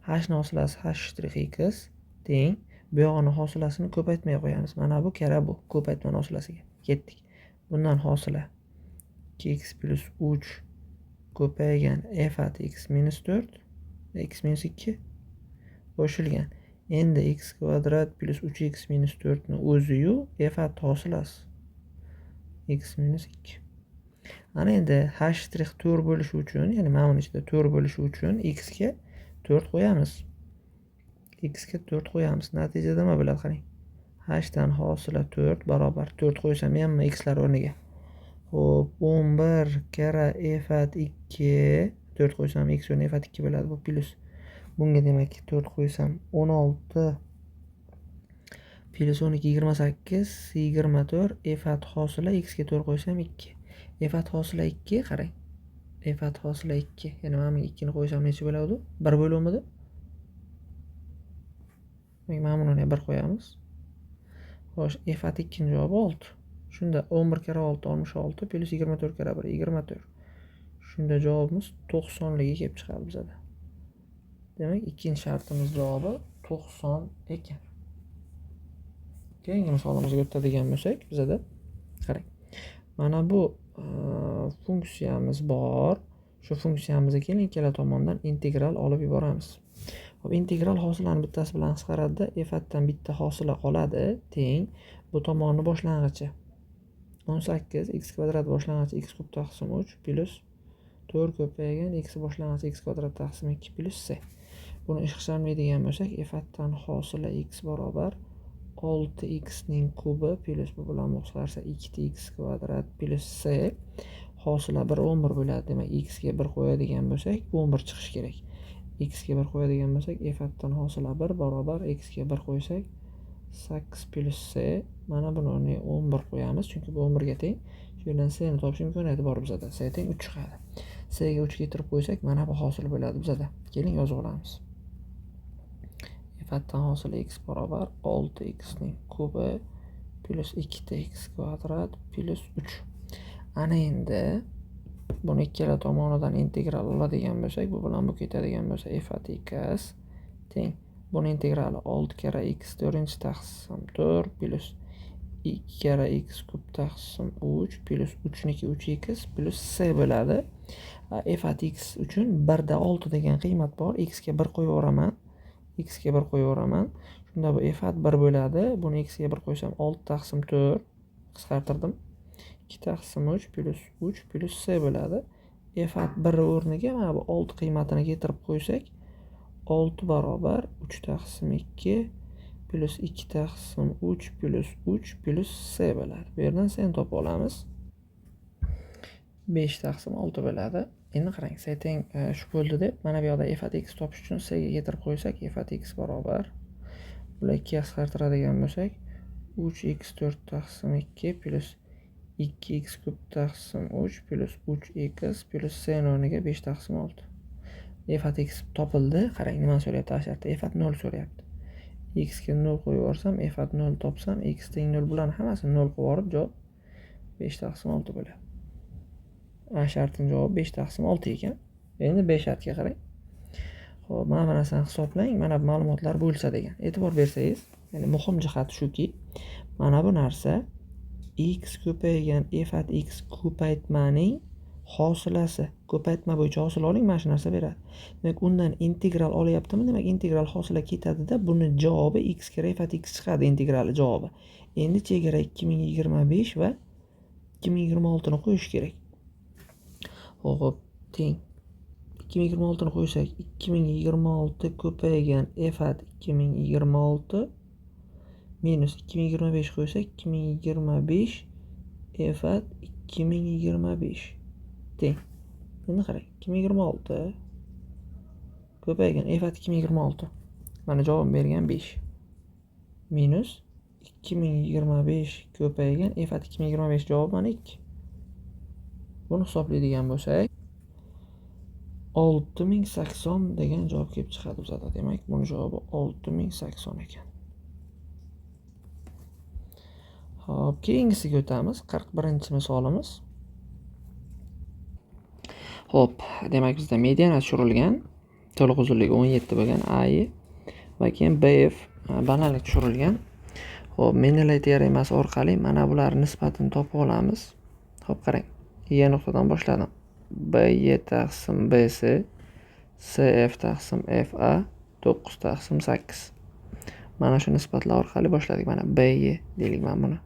H ning hosilasi h'(x) teng bu yog'ini hosilasini ko'paytmay qo'yamiz. Mana bu kara bu ko'paytma hosilasiga. Ketdik. Bundan hosila 2x plus 3 ko'paygan f(x) -4 x -2 qo'shilgan. Endi x kvadrat plus 3x -4 ni o'zi-yu f hosilasi x -2. Ana endi h'4 bo'lishi uchun, ya'ni mana buni ichida 4 bo'lishi uchun x ga 4 qo'yamiz. X ga 4 qo'yamiz. Natijada nima bo'ladi qarang. H dan hosila 4 barobar 4 qo'ysam hamma x lar o'rniga. Xo'p, 11 kara f(2) 4 qo'ysam x o'rniga f(2) bo'ladi. Bu plus. Bunga demak 4 qo'ysam 16 plus 12 28 24 f hosila x ga 4 qo'ysam 2. F hosila 2 qarang. F hosila 2. Ya'ni mana bunga 2 ni qo'ysam necha bo'ladi? 1 bo'limida. Mana buni 1 qo'yamiz. Xo'sh, f 2 ning javobi 6. Shunda 11 kara 6 66 plus 24 kara 1 24. Shunda javobimiz 90 ligiga kelib chiqadi bizada. Demak, ikkinchi shartimiz javobi 90 ekan. Keyingi misolimizga o'tadigan bo'lsak, bizada qarang. Mana bu funksiyamiz bor. Shu funksiyamizga keling, ikkala tomondan integral olib yuboramiz. Xo'p, integral hosilani bittasi bilan qisqaradida, f dan bitta hosila qoladi, teng bu tomonni boshlang'ichi 18 x kvadrat boshlang'ichi x kub taqsim 3 plus 4 ko'paygan x boshlang'ichi x kvadrat taqsim 2 plus c. Buni ishqalmaydigan bo'lsak, f dan hosila x barobar 6x ning kubi plus bu bilan qisqarsa 2x kvadrat plus c. Hosila 1 11 bo'ladi. Demak, x ga 1 qo'yadigan bo'lsak, 11 chiqish kerak. X ga 1 qo'yadigan bo'lsak, f dan hosila 1 barobar x ga 1 qo'ysak 8 plus c. Mana buni o'rniga 11 qo'yamiz, chunki bu 11 ga teng. Shu yerdan c ni topish imkoniyati bor bizada. C teng 3 chiqadi. C ga 3 keltirib qo'ysak, mana bu hosil bo'ladi bizada. Keling, yozib olamiz. F dan hosila x barobar 6x ning kubi plus 2x kvadrat plus 3. Ana endi buni ikkala tomonidan integral oladigan bo'lsak, bu bilan bu ketadigan bo'lsa f x teng. Buni integrali 6 kara x 4 taqsim 4 plus 2 kara x kub taqsim 3 plus 3 niki 3x plus c bo'ladi. F x uchun 1 da 6 degan qiymat bor. X ga 1 qo'yaveraman. X ga 1 qo'yaveraman. Shunda bu f 1 bo'ladi. Buni x ga 1 qo'ysam 6 taqsim 4 qisqartirdim. 2 taqsim 3 plus c bo'ladi. F 1 o'rniga mana bu 6 qiymatini keltirib qo'ysak, 6 barobar 3 taqsim 2 plus 2 taqsim 3 plus c bo'ladi. Bu yerdan c ni topib olamiz. 5 taqsim 6 bo'ladi. Endi qarang, c teng shu bo'ldi deb, mana bu yoqda f x topish uchun c ga keltirib qo'ysak, f x barobar bular 2 ga qisqartiradigan bo'lsak, 3x 4 taqsim 2 plus 2x kub taqsim 3 plus 3x plus c o'rniga 5 taqsim 6. F x topildi. Qarang, nima so'rayapti asharda? F 0 so'rayapti. X ga 0 qo'yib yuborsam, f 0 topsam, x teng 0 bilan hammasini 0 qilib yuborib, javob 5 taqsim 6 bo'ladi. A shartining javobi 5 taqsim 6 ekan. Endi B shartga qarang. Xo'p, mana bu narsani hisoblang, mana bu ma'lumotlar bo'lsa degan. E'tibor bersangiz, ya'ni muhim jihat shuki, mana bu narsa x ko'paygan f x ko'paytmaning hosilasi. Ko'paytma bo'yicha hosil oling, mana shu narsa beradi. Demak, undan integral olyaptimi? Demak, integral hosila ketadi-da, buni javobi x kara f x chiqadi, integrali javobi. Endi chegara 2025 va 2026 ni qo'yish kerak. Hop, teng. 2026 ni qo'ysak, 2026 ko'paygan f@ 2026 minus 2025 qo'ysak, 2025 f@ 2025 teng. Endi qarang, 2026 ko'paygan f@ 2026. Mana javob bergan 5. Minus 2025 ko'paygan f@ 2025 javob mana 2. Buni hisoblaydigan bo'lsak, 6080 degan javob kelib chiqadi bizda. Demak, buni javobi 6080 ekan. Xo'p, keyingisiga o'tamiz. 41-misolimiz. Xo'p, demak bizda mediana tushirilgan. To'liq uzunligi 17 bo'lgan AI va keyin BF balandlik tushirilgan. Xo'p, Mendeley teoremasi orqali mana bular nisbatini topib olamiz. Xo'p, qarang. Y nuqtadan boshladim. BY taqsim BC CF taqsim FA 9 taqsim 8. Mana shu nisbatlar orqali boshladik. Mana BY deylik mana buni.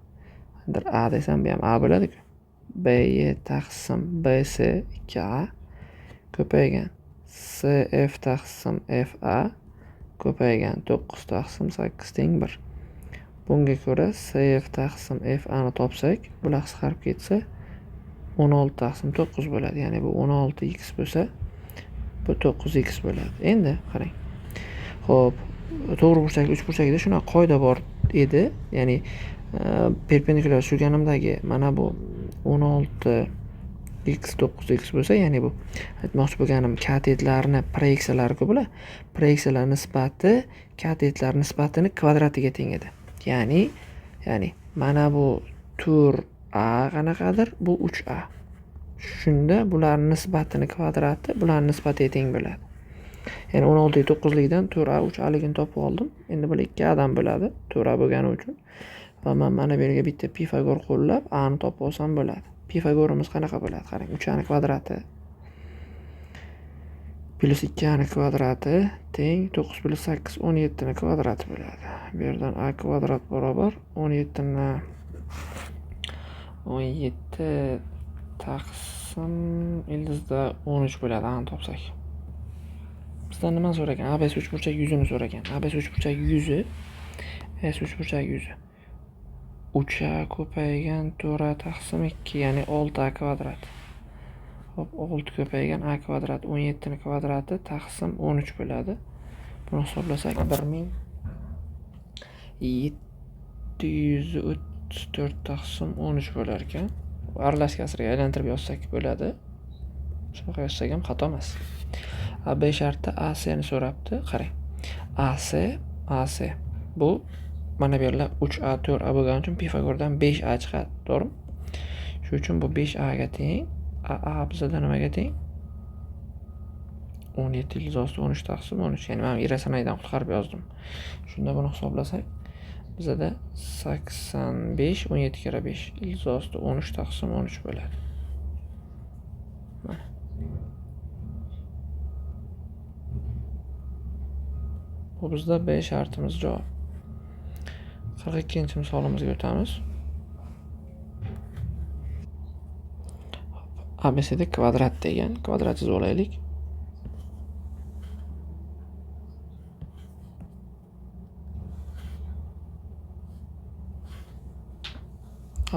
Agar A desam, bu ham A bo'ladi-ku. BY taqsim BC 2A ko'paygan CF taqsim FA ko'paygan 9 taqsim 8 teng 1. Bunga ko'ra CF taqsim FA ni topsak, bular qisqarib ketsa 16 taqsim 9 bo'ladi. Ya'ni bu 16x bo'lsa, bu 9x bo'ladi. Endi qarang. Xo'p, to'g'ri burchakli uchburchakda shunaqa qoida bor edi. Ya'ni perpendikulyar surganimdagi mana bu 16x 9x bo'lsa, ya'ni bu aytmoqchi bo'lganim katetlarni proyeksiyalari-ku bular. Proyeksiyalar nisbati katetlar nisbatini kvadratiga teng edi. Ya'ni mana bu tur A qanaqadir, bu 3A. Shunda bularning nisbatini kvadrati bularning nisbatiga teng bo'ladi. Ya'ni 16 9likdan 4A 3A ligini topib oldim. Endi bular 2Adan bo'ladi, 4A bo'lgani uchun. Va men mana bu yerga bitta Pifagor qo'llab A ni topib olsam bo'ladi. Pifagorimiz qanaqa bo'ladi? Qarang, 3A ni kvadrati plus 2A ni kvadrati teng 9 plus 8 17 ni kvadrati bo'ladi. Bu yerdan A kvadrat barobar 17 taqsim ildizda 13 bo'ladi. A ni topsak. Bizdan nima so'ragan? ABS uchburchak yuzini so'ragan. ABS uchburchak yuzi, S uchburchak yuzi 3A ko'paygan 4A taqsim 2, ya'ni 6A kvadrat. Hop, 6 ko'paygan A kvadrat 17 ni kvadrati taqsim 13 bo'ladi. Buni hisoblasak 1734 taqsim 13 bo'lar ekan. Aralash kasrga aylantirib yozsak bo'ladi. Shunaqa yozsak ham xato emas. B shartda AC ni so'rabdi. Qarang. AC bu mana bu yerlar 3A 4A bo'lgani uchun Pifagordan 5A chiqadi, to'g'rimi? Shuning uchun bu 5A ga teng. A bizda nimaga teng? 17 ildizosida 13 taqsim 13. Ya'ni men irratsionaldan qutqarib yozdim. Shunda buni hisoblasak, bizda 85 17 kira 5 ildizosida 13 taqsim 13 bo'ladi. Mana. Bu bizda B shartimiz javob. 42-misolimizga o'tamiz. ABCda kvadrat degan, kvadrat yozib olaylik.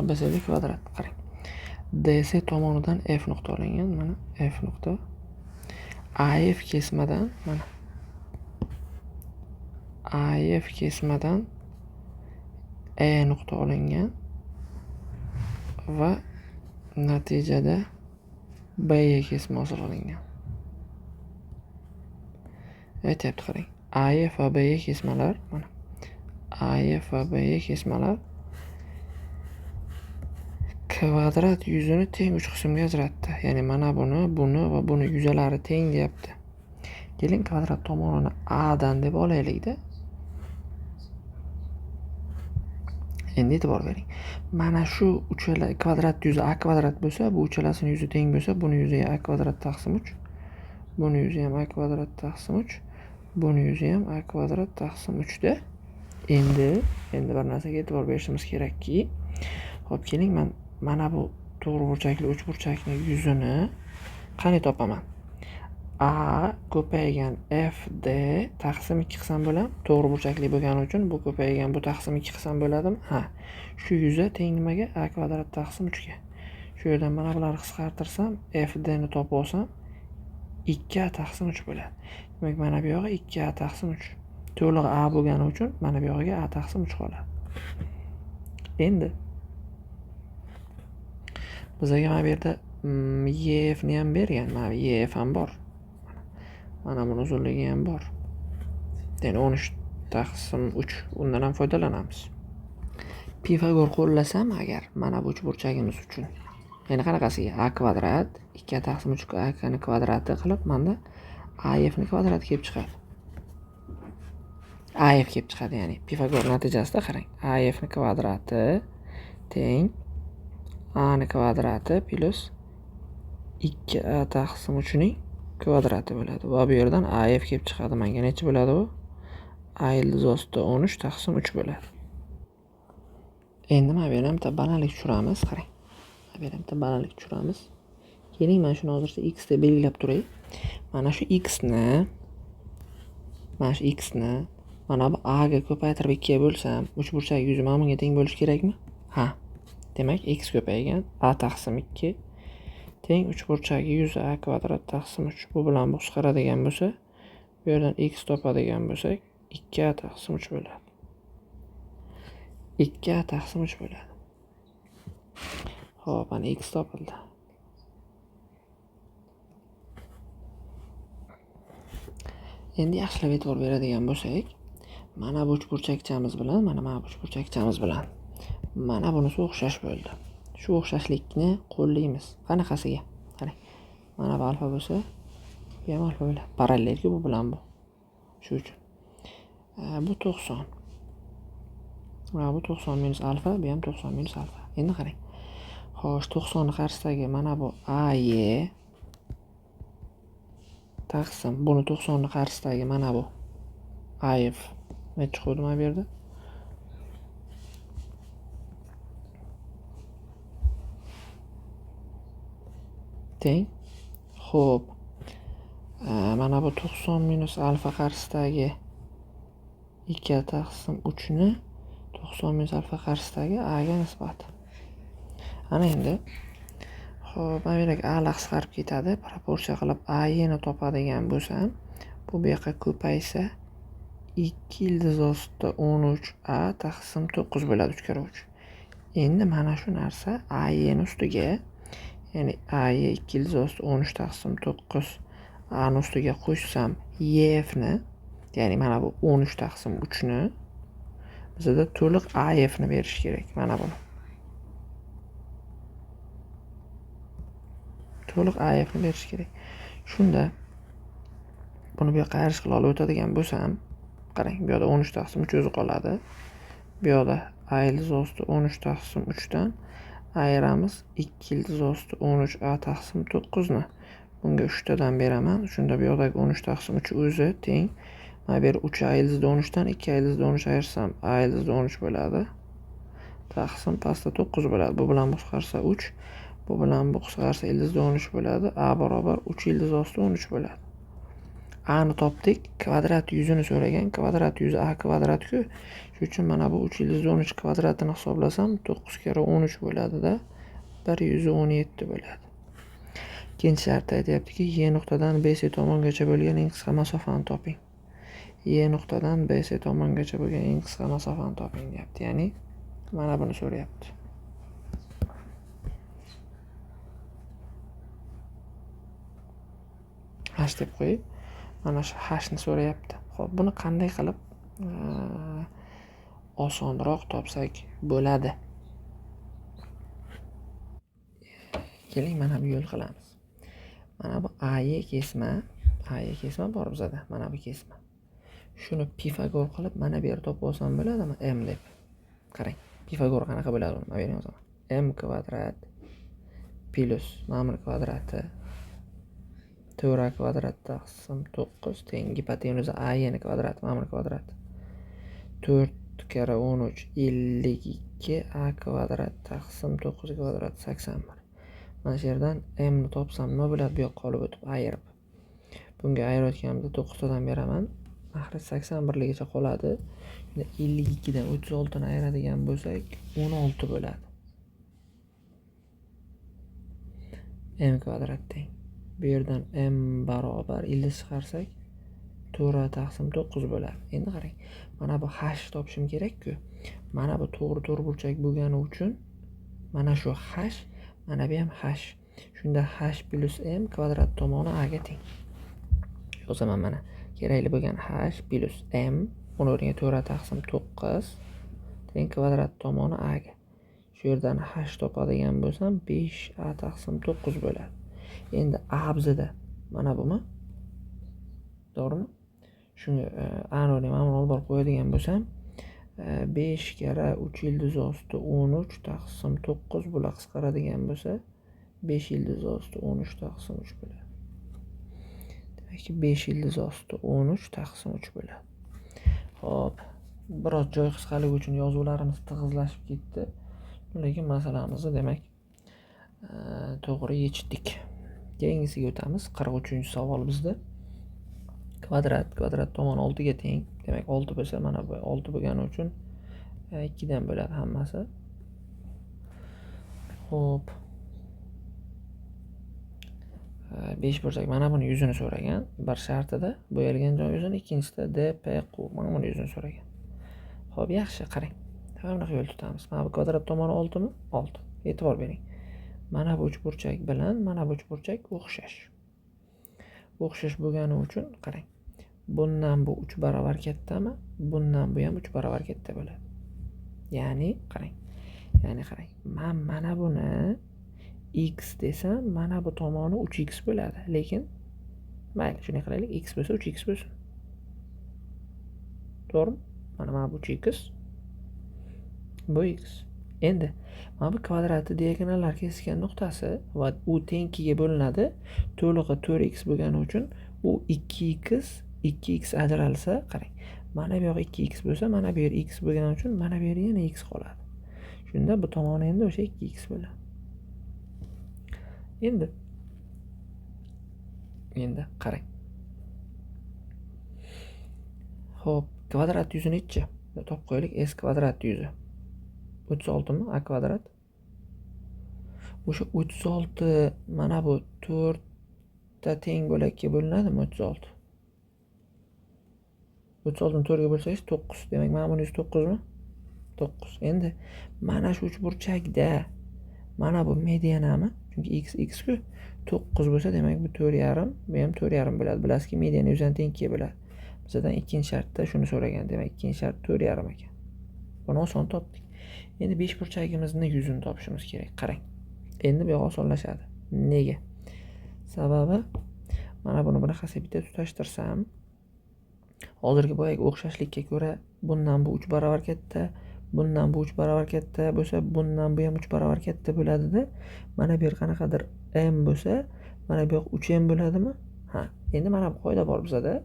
ABCda kvadrat, qarang. DC tomonidan F nuqta olingan, mana F nuqta. AF kesmadan mana AF kesmadan E nuqta olingan va natijada BY kesma hosil qilingan. Aytyapti, qarang. AF va BY kesmalar mana AF va BY kesmalar kvadrat yuzini teng 3 qismga ajratdi. Ya'ni mana buni va buni yuzalari teng deyapti. Keling, kvadrat tomonini A dan deb olaylik-da. Endi e'tibor bering. Mana shu uchala kvadrat yuzi A kvadrat bo'lsa, bu uchalasining yuzi teng bo'lsa, buni yuzi A kvadrat taqsim 3. Buni yuzi ham A kvadrat taqsim 3. Buni yuzi ham A kvadrat taqsim 3 da. Endi bir narsaga e'tibor berishimiz kerakki, xo'p, keling, men mana bu to'g'ri burchakli uchburchakning yuzini Qani topaman? A ko'paygan FD taqsim 2 qilsam bo'ladimi? To'g'ri burchakli bo'lgani uchun bu ko'paygan bu taqsim 2 qilsam bo'ladimi? Ha. Shu yuza teng nimaga? A kvadrat taqsim 3 ga. Shu yerdan mana bularni qisqartirsam, FD ni topib olsam 2A taqsim 3 bo'ladi. Demak, mana bu yog'i 2A taqsim 3. To'liq A bo'lgani uchun mana bu yog'iga A taqsim 3 qoladi. Endi bizga mana bu yerda EF ni ham bergan. Mana EF ham bor. Mana buni uzunligi ham bor. Ya'ni 13 taqsim 3 undan ham foydalanamiz. Pifagor qo'llasam agar mana bu uchburchagimiz uchun. Ya'ni qanaqasiga? A kvadrat 2 taqsim 3 A ni kvadrati qilib menda AF ni kvadrati kelib chiqadi. AF kelib chiqadi, ya'ni Pifagor natijasida qarang. AF ni kvadrati teng A ni kvadrati plus 2A taqsim 3 ning kvadrati bo'ladi. Va bu yerdan AF kelib chiqadi. Menga necha bo'ladi u? A ildiz ostida 13 taqsim 3 bo'ladi. Endi mana bu yerda bitta balandlik tushiramiz, qarang. Mana bu yerda bitta balandlik tushiramiz. Keling, men shuni hozircha x deb belgilab turay. Mana shu x ni mana bu a ga ko'paytirib 2 ga bo'lsam, uchburchak yuzi mana bunga teng bo'lishi kerakmi? Ha. Demak, x ko'paygan a taqsim 2 teng uchburchagi yuzi a kvadrat taqsim 3. Bu bilan bu qisqaradigan bo'lsa, bu yerdan x topadigan bo'lsak, 2a taqsim 3 bo'ladi. 2a taqsim 3 bo'ladi. Xo'p, mana x topildi. Endi yaxshilab e'tibor beradigan bo'lsak, mana bu uchburchakchamiz bilan, mana bu uchburchakchamiz bilan mana bunisi o'xshash bo'ldi. Shu o'xshashlikni qo'llaymiz. Qanaqasiga? Qarang. Mana bu alfa bo'lsa, bu ham alfa bo'ladi. Parallelki bu bilan bu. Shu uchun. Bu 90. Mana bu 90 minus alfa, bu ham 90 minus alfa. Endi qarang. Xo'sh, 90 ni qarshisidagi mana bu AY taqsim buni 90 ni qarshisidagi mana bu AF necha chiqdi mana bu yerda? Teng. Xo'p. Mana bu 90 minus alfa qarshisidagi 2 taqsim 3 ni 90 minus alfa qarshisidagi a ga nisbati. Ana endi xo'p, mana bu yerga a lar qisqarib ketadi. Proporsiya qilib a ni topadigan bo'lsam, bu yoqqa ko'paysa 2 ildiz ostida 13a taqsim 9 bo'ladi 3 kara 3. Endi mana shu narsa a ni ustiga, ya'ni a 2 ildiz ostida 13 taqsim 9 a ni ustiga qo'shsam ef ni, ya'ni mana bu 13 taqsim 3 ni bizda to'liq AF ni berish kerak. Mana buni. To'liq AF ni berish kerak. Shunda buni bu yoqqa ayirish qila olib o'tadigan bo'lsam, qarang, bu yoqda 13 taqsim 3 o'zi qoladi. Bu yoqda a ildiz ostida 13 taqsim 3 dan ayiramiz 2 ildiz ostida 13a taqsim 9 ni. Bunga 3 tadan beraman. Shunda bu yoqdagi 13 taqsim 3 o'zi teng. Mana bu yer 3 a ildizda 13 dan 2 a ildizda 13 ayirsam a ildizda 13 bo'ladi. Taqsim pastda 9 bo'ladi. Bu bilan bu qisqarsa 3, bu bilan bu qisqarsa ildizda 13 bo'ladi. A barobar 3 ildiz ostida 13 bo'ladi. A ni topdik. Kvadrat yuzini so'ragan. Kvadrat yuzi a kvadrat-ku. Shuning uchun mana bu 3 ildizda 13 kvadratini hisoblasam 9 kara 13 bo'ladi-da 117 bo'ladi. Ikkinchi shartda aytayaptiki, Y nuqtadan BC tomongacha bo'lgan eng qisqa masofani toping. Y nuqtadan BC tomongacha bo'lgan eng qisqa masofani toping deyapti. Ya'ni mana buni so'rayapti. H deb qo'yib, mana shu H ni so'rayapti. Xo'p, buni qanday qilib osonroq topsak bo'ladi? Keling, mana bu yo'l qilamiz. Mana bu AY kesma bor bizada. Mana bu kesma. Shuni Pifagor qilib mana bu yerda topib olsam bo'ladimi? M deb. Qarang, Pifagor qanaqa bo'ladi uni? Mana yozaman. M kvadrat plus mana kvadrati 4a kvadrat taqsim 9 teng gipotenuza AY ni kvadrati mana kvadrati 4 kara 13 52 a kvadrat taqsim 9 kvadrat 81. Mana shu yerdan m ni topsam nima bo'ladi bu yoqqa olib o'tib ayirib. Bunga ayirayotganimda 9 tadan beraman. Axir 81ligicha qoladi. 52 dan 36 ni ayiradigan bo'lsak 16 bo'ladi. M kvadrat teng. Bu yerdan m barobar ildiz chiqarsak 4 taqsim 9 bo'ladi. Endi qarang. Mana bu h topishim kerak-ku. Mana bu to'g'ri burchak bo'lgani uchun mana shu h, mana bu ham h. Shunda h plus m kvadrat tomoni a ga teng. Yozaman mana. Kerakli bo'lgan h plus m uni o'rniga 4 taqsim 9 teng kvadrat tomoni a ga. Shu yerdan h topadigan bo'lsam 5a taqsim 9 bo'ladi. Endi a bizda mana bumi? To'g'rimi? Shunga a ni o'rniga mana buni olib borib qo'yadigan bo'lsam 5 kara 3 ildiz osti 13 taqsim 9 bular qisqaradigan bo'lsa 5 ildiz osti 13 taqsim 3 bo'ladi. Demak, 5 ildiz osti 13 taqsim 3 bo'ladi. Xo'p, biroz joy qisqaligi uchun yozuvlarimiz tig'izlashib ketdi. Lekin masalamizni demak to'g'ri yechdik. Keyingisiga o'tamiz. 43-savol bizda. Kvadrat tomon 6 ga teng. Demak 6 bo'lsa mana bu 6 bo'lgani uchun 2 dan bo'ladi hammasi. Xo'p. 5 burchak mana buni yuzini so'ragan. Bir shartida bo'yalgan joy yuzini, ikkinchisida DPQ mana buni yuzini so'ragan. Xo'p, yaxshi, qarang. Mana bunaqa yo'l tutamiz. Mana bu kvadrat tomoni 6 mi? 6. E'tibor bering. Mana bu uchburchak bilan mana bu uchburchak o'xshash. O'xshash bo'lgani uchun qarang. Bundan bu 3 barobar kattami? Bundan bu ham 3 barobar katta bo'ladi. Ya'ni qarang. Mana buni x desam, mana bu tomoni 3x bo'ladi. Lekin mayli, shunday qilaylik. X bo'lsa 3x bo'lsin. To'g'rimi? Mana bu 3x. Bu x. Endi mana bu kvadratni diagonallar kesgan nuqtasi va u teng 2 ga bo'linadi. To'lig'i 4x bo'lgani uchun u 2x ajralsa, qarang. Mana bu yoq 2x bo'lsa, mana bu yer x bo'lgani uchun mana bu yer yana x qoladi. Shunda bu tomoni endi o'sha 2x bo'ladi. Endi qarang. Xo'p, kvadrat yuzini-chi? Topib qo'yaylik. S kvadrat yuzi 36 mi? A kvadrat. O'sha 36 mana bu 4 ta teng bo'lakka bo'linadimi 36? 36 ni 4 ga bo'lsangiz 9. Demak, mana buni 9 mi? 9. Endi mana shu uchburchakda mana bu medianami? Chunki x ku 9 bo'lsa, demak bu 4,5, bu ham 4,5 bo'ladi. Bilasizki, mediana yuzdan teng 2 ga bo'ladi. Bizdan ikkinchi shartda shuni so'ragan. Demak, ikkinchi shart 4,5 ekan. Buni oson topdik. Endi 5 burchagimizni yuzini topishimiz kerak. Qarang. Endi bu yoq osonlashadi. Nega? Sababi mana buni bunaqasi bitta tutashtirsam, hozirgi boyagi o'xshashlikka ko'ra bundan bu 3 barobar katta, bundan bu 3 barobar katta bo'lsa, bundan bu ham 3 barobar katta bo'ladida. Mana bu yer qanaqadir m bo'lsa, mana bu yoq 3m bo'ladimi? Ha, endi mana bu qoida bor bizda.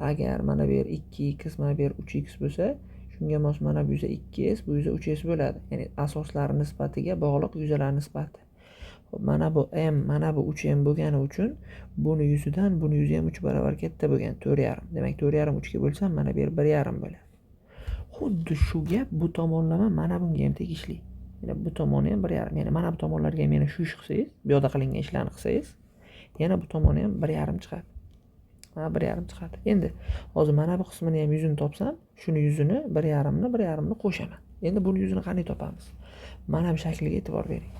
Agar mana bu yer 2x, mana bu yer 3x bo'lsa, shunga mos mana bu yuza 2s, bu yuza 3s bo'ladi. Ya'ni asoslari nisbatiga bog'liq yuzalar nisbati. Xo'p, mana bu m, mana bu 3m bo'lgani uchun buni yuzidan buni yuzi ham 3 barobar katta bo'lgan, 4,5. Demak, 4,5 3 ga bo'lsam, mana bu yer 1,5 bo'ladi. Xuddi shu gap bu tomonlama mana bunga ham tegishli. Yana bu tomoni ham 1,5. Ya'ni mana bu tomonlarga ham yana shu ish qilsangiz, bu yoqda qilingan ishlarni qilsangiz, yana bu tomoni ham 1,5 chiqadi. Mana 1,5 chiqadi. Endi hozir mana bu qismini ham yuzini topsam, shuni yuzini 1,5 ni qo'shaman. Endi buni yuzini qanday topamiz? Mana bu shakliga e'tibor bering.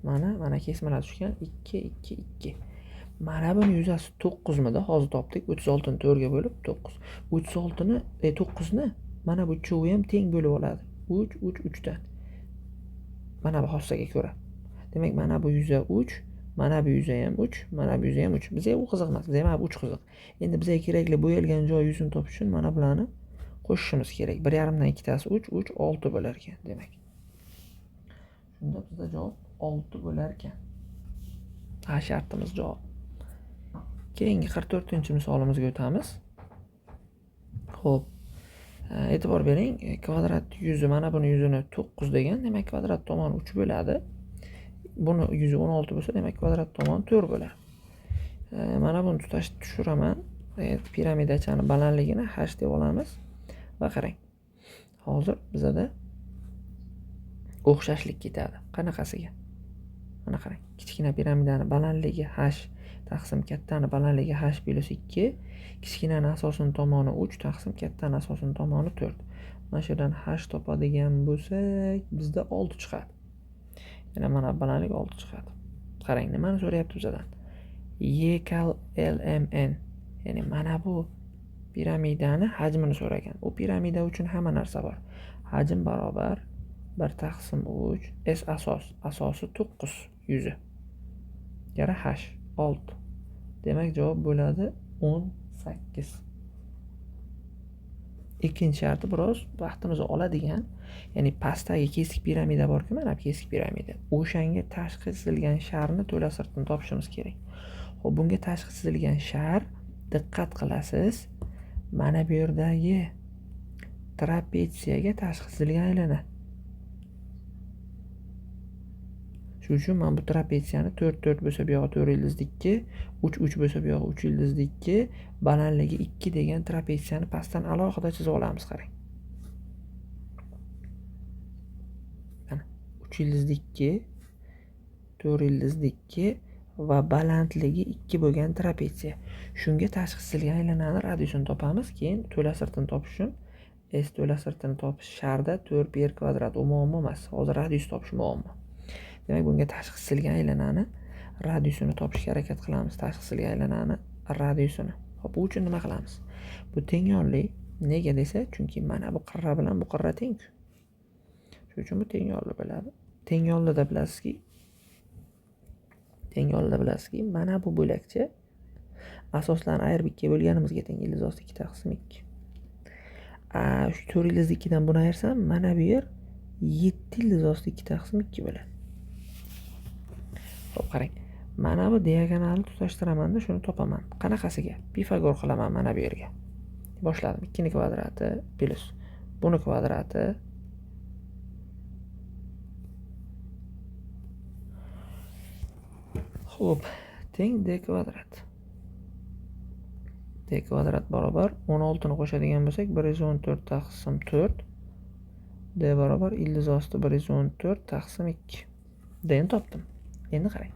Mana kesmalar tushgan 2 2 2. Mana buni yuzasi 9 mida hozir topdik. 36 ni 4 ga bo'lib 9. 36 ni 9 ni mana bu uchovi ham teng bo'lib oladi. 3 3 3 dan. Mana bu xossaga ko'ra. Demak, mana bu yuza 3, mana bu yuza ham 3, mana bu yuza ham 3. Bizga u qiziq emas. Bizga mana bu 3 qiziq. Endi bizga kerakli bo'yalgan joy yuzini topish uchun mana bularni qo'shishimiz kerak. 1,5 dan ikkitasi 3, 3 6 bo'lar ekan, demak. Shunda bizda javob 6 bo'lar ekan. Ha, shartimiz javob. Keyingi 44-misolimizga o'tamiz. Xo'p. E'tibor bering, kvadrat yuzi mana buni yuzini 9 degan, demak kvadrat tomon 3 bo'ladi. Buni yuzi 16 bo'lsa, demak kvadrat tomon 4 bo'ladi. Mana buni tushiraman. Piramidachani balandligini h deb olamiz va qarang. Hozir bizada o'xshashlik ketadi. Qanaqasiga? Mana qarang. Kichkina piramidani balandligi h taqsim kattani balandligi h + 2, kichkinani asosining tomoni 3 taqsim kattani asosining tomoni 4. Mana shu yerdan h topadigan bo'lsak, bizda 6 chiqadi. Yana mana balandlik 6 chiqadi. Qarang, nimani so'rayapti bizdan? Y kal LMN. Ya'ni mana bu piramidani hajmini so'ragan. U piramida uchun hamma narsa bor. Hajm barobar 1/3 S asosi 9 yuzi. Yana h 6. Demak javob bo'ladi 18. Ikkinchi sharti biroz vaqtimizni oladigan, ya'ni pastdagi kesik piramida bor-ku, mana bu kesik piramida. O'shanga tashqi chizilgan sharni to'la sirtini topishimiz kerak. Xo'p, bunga tashqi chizilgan shar, diqqat qilasiz, mana bu yerdagi trapetsiyaga tashqi chizilgan aylana. Shuning uchun men bu trapetsiyani 4 bo'lsa bu yoqqa 4 yildizli 2, 3 bo'lsa bu yoqqa 3 yildizli 2, balandligi 2 degan trapetsiyani pastdan alohida chizib olamiz, qarang. Mana 3 yildizli 2, 4 yildizli 2 va balandligi 2 bo'lgan trapetsiya. Shunga tashqi chizilgan aylanani radiusini topamiz, keyin to'la sirtini topish uchun S to'la sirtini topish sharda 4 pi kvadrat muammo emas. Hozir radius topish muammo. Demak, bunga tashqi chizilgan aylanani radiusini topishga harakat qilamiz. Tashqi chizilgan aylanani radiusini. Xo'p, bu uchun nima qilamiz? Bu tengyorli. Nega desa, chunki mana bu qirra bilan bu qirra teng-ku. Shuning uchun bu tengyorli bo'ladi. Tengyorlida bilasizki, mana bu bo'lakcha asoslarni ayirib 2 ga bo'lganimizga teng. Ildiz osti 2 taqsim 2. Shu 4 ildiz 2 dan buni ayirsam, mana bu yer 7 ildiz osti 2 taqsim 2 bo'ladi. Xo'p, qarang. Mana bu diagonalni tutashtiraman-da, shuni topaman. Qanaqasiga? Pifagor qilaman mana bu yerga. Boshladim. 2 ning kvadrati plus buni kvadrati xo'p, teng d kvadrat. D kvadrat barobar 16 ni qo'shadigan bo'lsak 114 taqsim 4. D barobar ildiz osti 114 taqsim 2. D ni topdim. Endi qarang.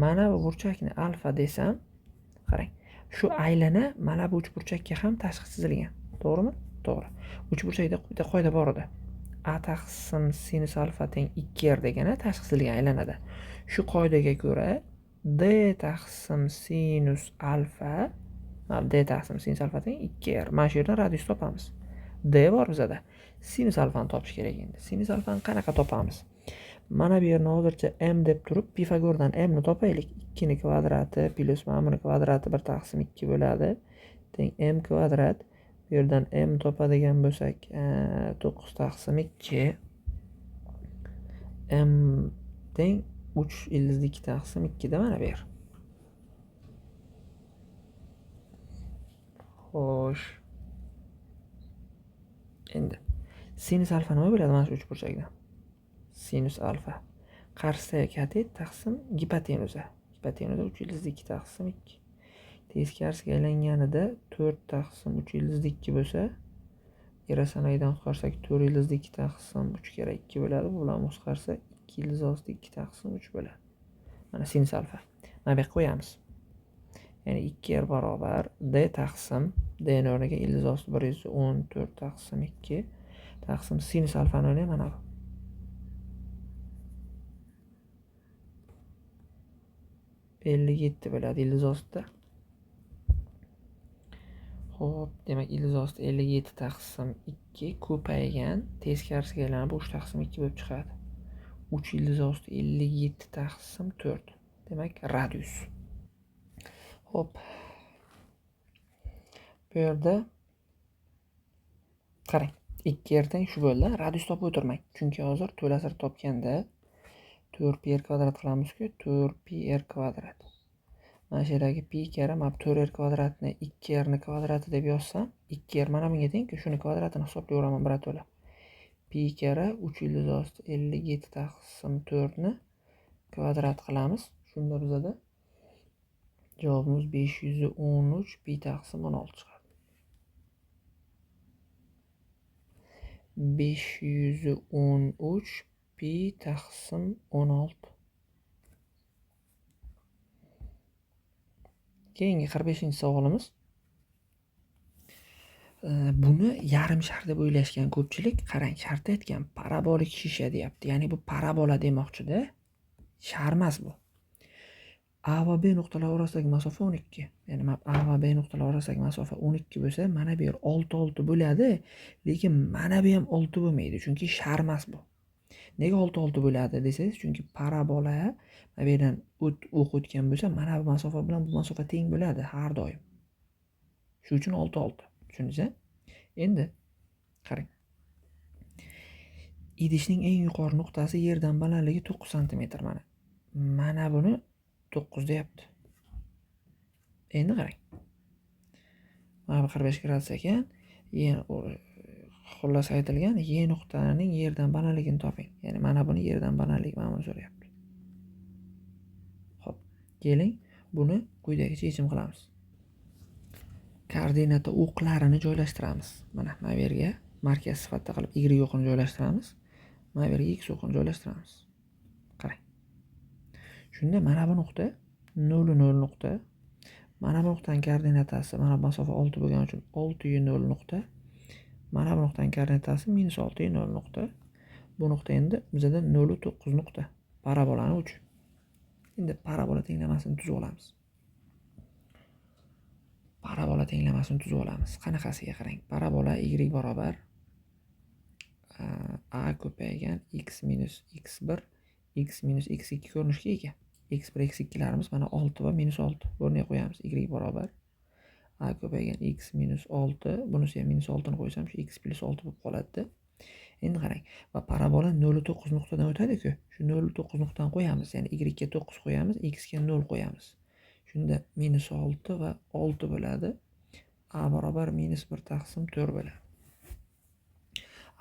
Mana bu burchakni alfa desam, qarang. Shu aylana mana bu uchburchakka ham tashqi chizilgan. To'g'rimi? To'g'ri. Uchburchakda bitta qoida bor edi. A taqsim sinus alfa teng 2r degani tashqi chizilgan aylanada. Shu qoidaga ko'ra d taqsim sinus alfa teng 2r. Mana shu yerdan radius topamiz. D bor bizada. Sinus alfani topish kerak endi. Sinus alfani qanaqa topamiz? Mana bu yerni hozircha m deb turib, Pifagordan m ni topaylik. 2 ning kvadrati plus mana buni kvadrati 1 taqsim 2 bo'ladi. Teng m kvadrat. Bu yerdan m topadigan bo'lsak, 9 taqsim 2. M teng 3 ildizli 2 taqsim 2 da mana bu yer. Xo'sh. Endi sinus alfa nima bo'ladi mana shu uchburchakdan? Sinus alfa qarshisidagi katet taqsim gipotenuza. Gipotenuza 3 ildizli 2 taqsim 2. Teskarisiga aylanganida 4 taqsim 3 ildizli 2 bo'lsa, irasanaydan qutqarsak 4 ildizli 2 taqsim 3 kera 2 bo'ladi. Bu bilan qutqarsa 2 ildiz osti 2 taqsim 3 bo'ladi. Mana sinus alfa. Mana bu yerga qo'yamiz. Ya'ni 2r barobar d taqsim d ni o'rniga ildiz osti 114 taqsim 2 taqsim sinus alfani o'rniga mana bu. 57 bo'ladi ildiz ostida. Xo'p, demak ildiz osti 57 taqsim 2 ko'paygan, teskarisiga aylanib 3 taqsim 2 bo'lib chiqadi. 3 ildiz osti 57 taqsim 4. Demak, radius. Xo'p. Bu yerda qarang, 2r teng shu bo'ldi. Radius topib o'tirmang. Chunki hozir to'la sir topganda 4 pi r kvadrat qilamiz-ku, 4 pi r kvadrat. mana shu yerdagi pi kari mana 4r kvadratni 2r ni kvadrati deb yozsam, 2r mana bunga teng-ku, shuni kvadratini hisoblayveraman birato'la. Pi kari 3 ildiz osti 57 taqsim 4 ni kvadrat qilamiz. Shunda bizada javobimiz 513 pi taqsim 16 chiqadi. 513 pi taqsim 16. Keyingi 45-savolimiz. Buni yarim shar deb o'ylashgan ko'pchilik, qarang, shartda aytgan parabolik shisha deyapti. Ya'ni bu parabola demoqchi-da. Shar emas bu. A va B nuqtalar orasidagi masofa 12. Ya'ni mana A va B nuqtalar orasidagi masofa 12 bo'lsa, mana bu yer 6 bo'ladi, lekin mana bu ham 6 bo'lmaydi, chunki shar emas bu. Nega 6 bo'ladi desangiz, chunki parabola mana bu yerdan o'q o'tgan bo'lsa, mana bu masofa bilan bu masofa teng bo'ladi har doim. Shuning uchun 6. Tushundingizmi? Endi qarang. Idishning eng yuqori nuqtasi yerdan balandligi 9 sm mana. Mana buni 9 deyapti. Endi qarang. Mana 45 gradus ekan. Xullas aytilgan Y nuqtasining yerdan balandligini toping. Ya'ni mana buni yerdan balandligi mana buni so'rayapti. Xo'p, keling, buni quyidagicha yechim qilamiz. Koordinata o'qlarini joylashtiramiz. Mana bu yerga markaz sifatida qilib y o'qini joylashtiramiz. Mana bu yerga x o'qini joylashtiramiz. Qarang. Shunda mana bu nuqta 0 0 nuqta. Mana bu nuqtaning koordinatasi mana bu masofa 6 bo'lgani uchun 6 0 nuqta. Mana bu nuqtaning koordinatasi -6 0 nuqta. Bu nuqta endi bizada 0 9 nuqta. Parabolani uchi. Endi parabola tenglamasini tuzib olamiz. Parabola tenglamasini tuzib olamiz. Qanaqasiga qarang. Parabola y barobar a ko'paygan x minus x1 x minus x2 ko'rinishga ega. x1 x2larimiz mana 6 va -6 o'rniga qo'yamiz. Y barobar a ko'paygan x minus 6, bunisi ham -6 ni qo'ysam shu x plus 6 bo'lib qoladi. Endi qarang, va parabola 0,9 nuqtadan o'tadi-ku. Shu 0,9 nuqtani qo'yamiz, ya'ni y ga 9 qo'yamiz, x ga 0 qo'yamiz. Shunda -6 va 6 bo'ladi. A barobar -1 taqsim 4 bo'ladi.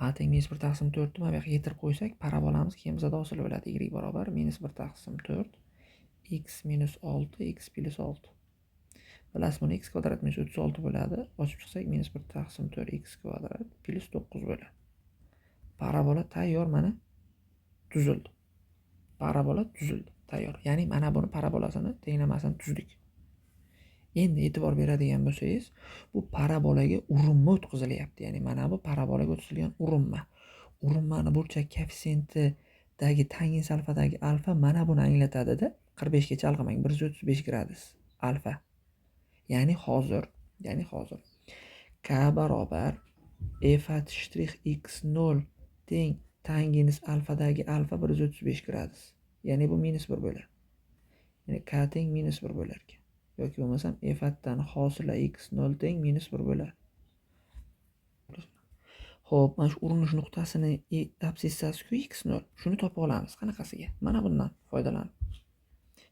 A teng -1 taqsim 4 ni mana bu yoqqa yetirib qo'ysak, parabolamiz keyin bizada hosil bo'ladi. Y barobar -1 taqsim 4 x minus 6 x plus 6. Bilasiz, buni x kvadrat minus 36 bo'ladi. Ochib chiqsak -1 taqsim 4 x kvadrat plus 9 bo'ladi. Parabola tayyor, mana tuzildi. Parabola tuzildi, tayyor. Ya'ni mana buni parabolasini tenglamasini tuzdik. Endi e'tibor beradigan bo'lsangiz, bu parabolaga urinma o'tkazilyapti. Ya'ni mana bu parabolaga o'tkazilgan urinma. Urinmani burchak koeffitsiyentidagi tangent alfadagi alfa mana buni anglatadi-da. 45 ga chalg'imang, 135 gradus alfa. Ya'ni hozir k barobar f'(x0) teng tangens alfadagi alfa 135 gradus. Ya'ni bu -1 bo'ladi. Ya'ni k teng -1 bo'lar ekan. Yoki bo'lmasam f'(dan hosila x0 teng -1 bo'ladi. Xo'p, mana shu urinish nuqtasini absissasi-ku x0. Shuni topib olamiz. Qanaqasiga? Mana bundan foydalanib.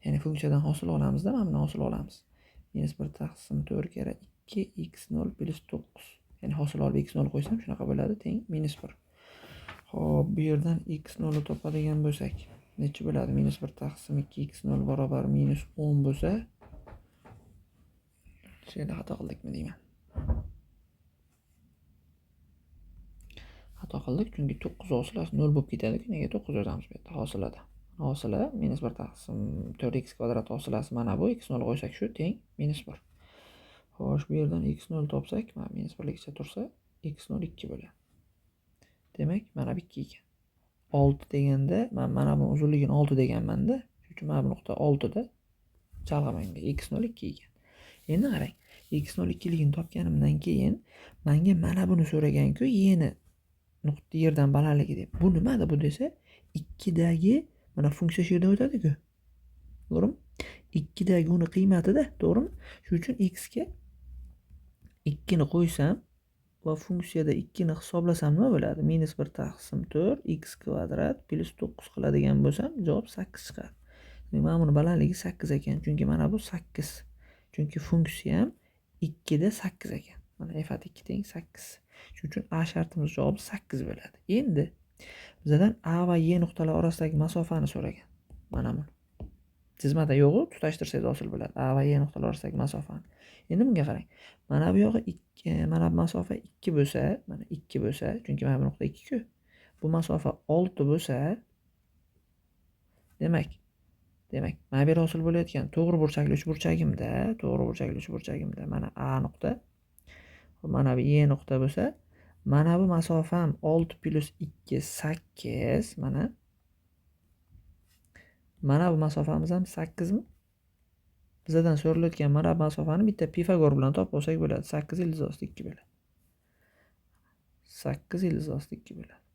Ya'ni funksiyadan hosil olamizda, mana bundan hosil olamiz. -1 taqsim 4 kira 2 x0 plus 9. Ya'ni hosil olib x0 qo'ysam shunaqa bo'ladi, teng -1. Xo'p, bu yerdan x0 ni topadigan bo'lsak, necha bo'ladi? -1 taqsim 2 x0 barobar -10 bo'lsa, shu yerda xato qildikmi deyman. Xato qildik, chunki 9 hosilasi 0 bo'lib ketadi-ku. Nega 9 yozamiz bu yerda hosilada? Hosila -1 taqsim 4x kvadrat hosilasi mana bu, x0 qo'ysak shu teng -1. Xo'sh, bu yerdan x0 topsak, mana -1ligicha tursa, x0 2 bo'ladi. Demak, mana bu 2 ekan. 6 deganda, mana bu uzunligini 6 deganman-da. Shuning uchun mana bu nuqta 6 da chalg'imanga x0 2 ekan. Endi qarang, x0 2 ligini topganimdan keyin menga mana buni so'ragan-ku, yeni nuqta yerdan balandligi deb. Bu nimada bu desa, 2 dagi mana funksiya shu yerda o'tadi-ku. To'g'rimi? 2 dagi uni qiymati-da, to'g'rimi? Shuning uchun x ga 2 ni qo'ysam va funksiyada 2 ni hisoblasam nima bo'ladi? -1 taqsim 4 x kvadrat plus 9 qiladigan bo'lsam, javob 8 chiqadi. Mana buni balandligi 8 ekan. Chunki mana bu 8. Chunki funksiya ham 2 da 8 ekan. Mana f(2) teng 8. Shuning uchun A shartimiz javobi 8 bo'ladi. Endi bizdan A va Y nuqtalar orasidagi masofani so'ragan. Mana buni. Chizmada yo'q-ku, tutashtirsangiz hosil bo'ladi. A va Y nuqtalar orasidagi masofani. Endi bunga qarang. Mana bu yog'i 2, mana bu masofa 2 bo'lsa, mana 2 bo'lsa, chunki mana bu nuqta 2-ku. Bu masofa 6 bo'lsa, demak, mana bu hosil bo'layotgan to'g'ri burchakli uchburchagimda mana A nuqta, mana bu Y nuqta bo'lsa, mana bu masofam 6 + 2 8, mana bu masofamiz ham 8 mi? Bizdan so'ralayotgan mana bu masofani bitta Pifagor bilan topib olsak bo'ladi. 8 ildiz osti 2 bo'ladi. 8 ildiz osti 2 bo'ladi.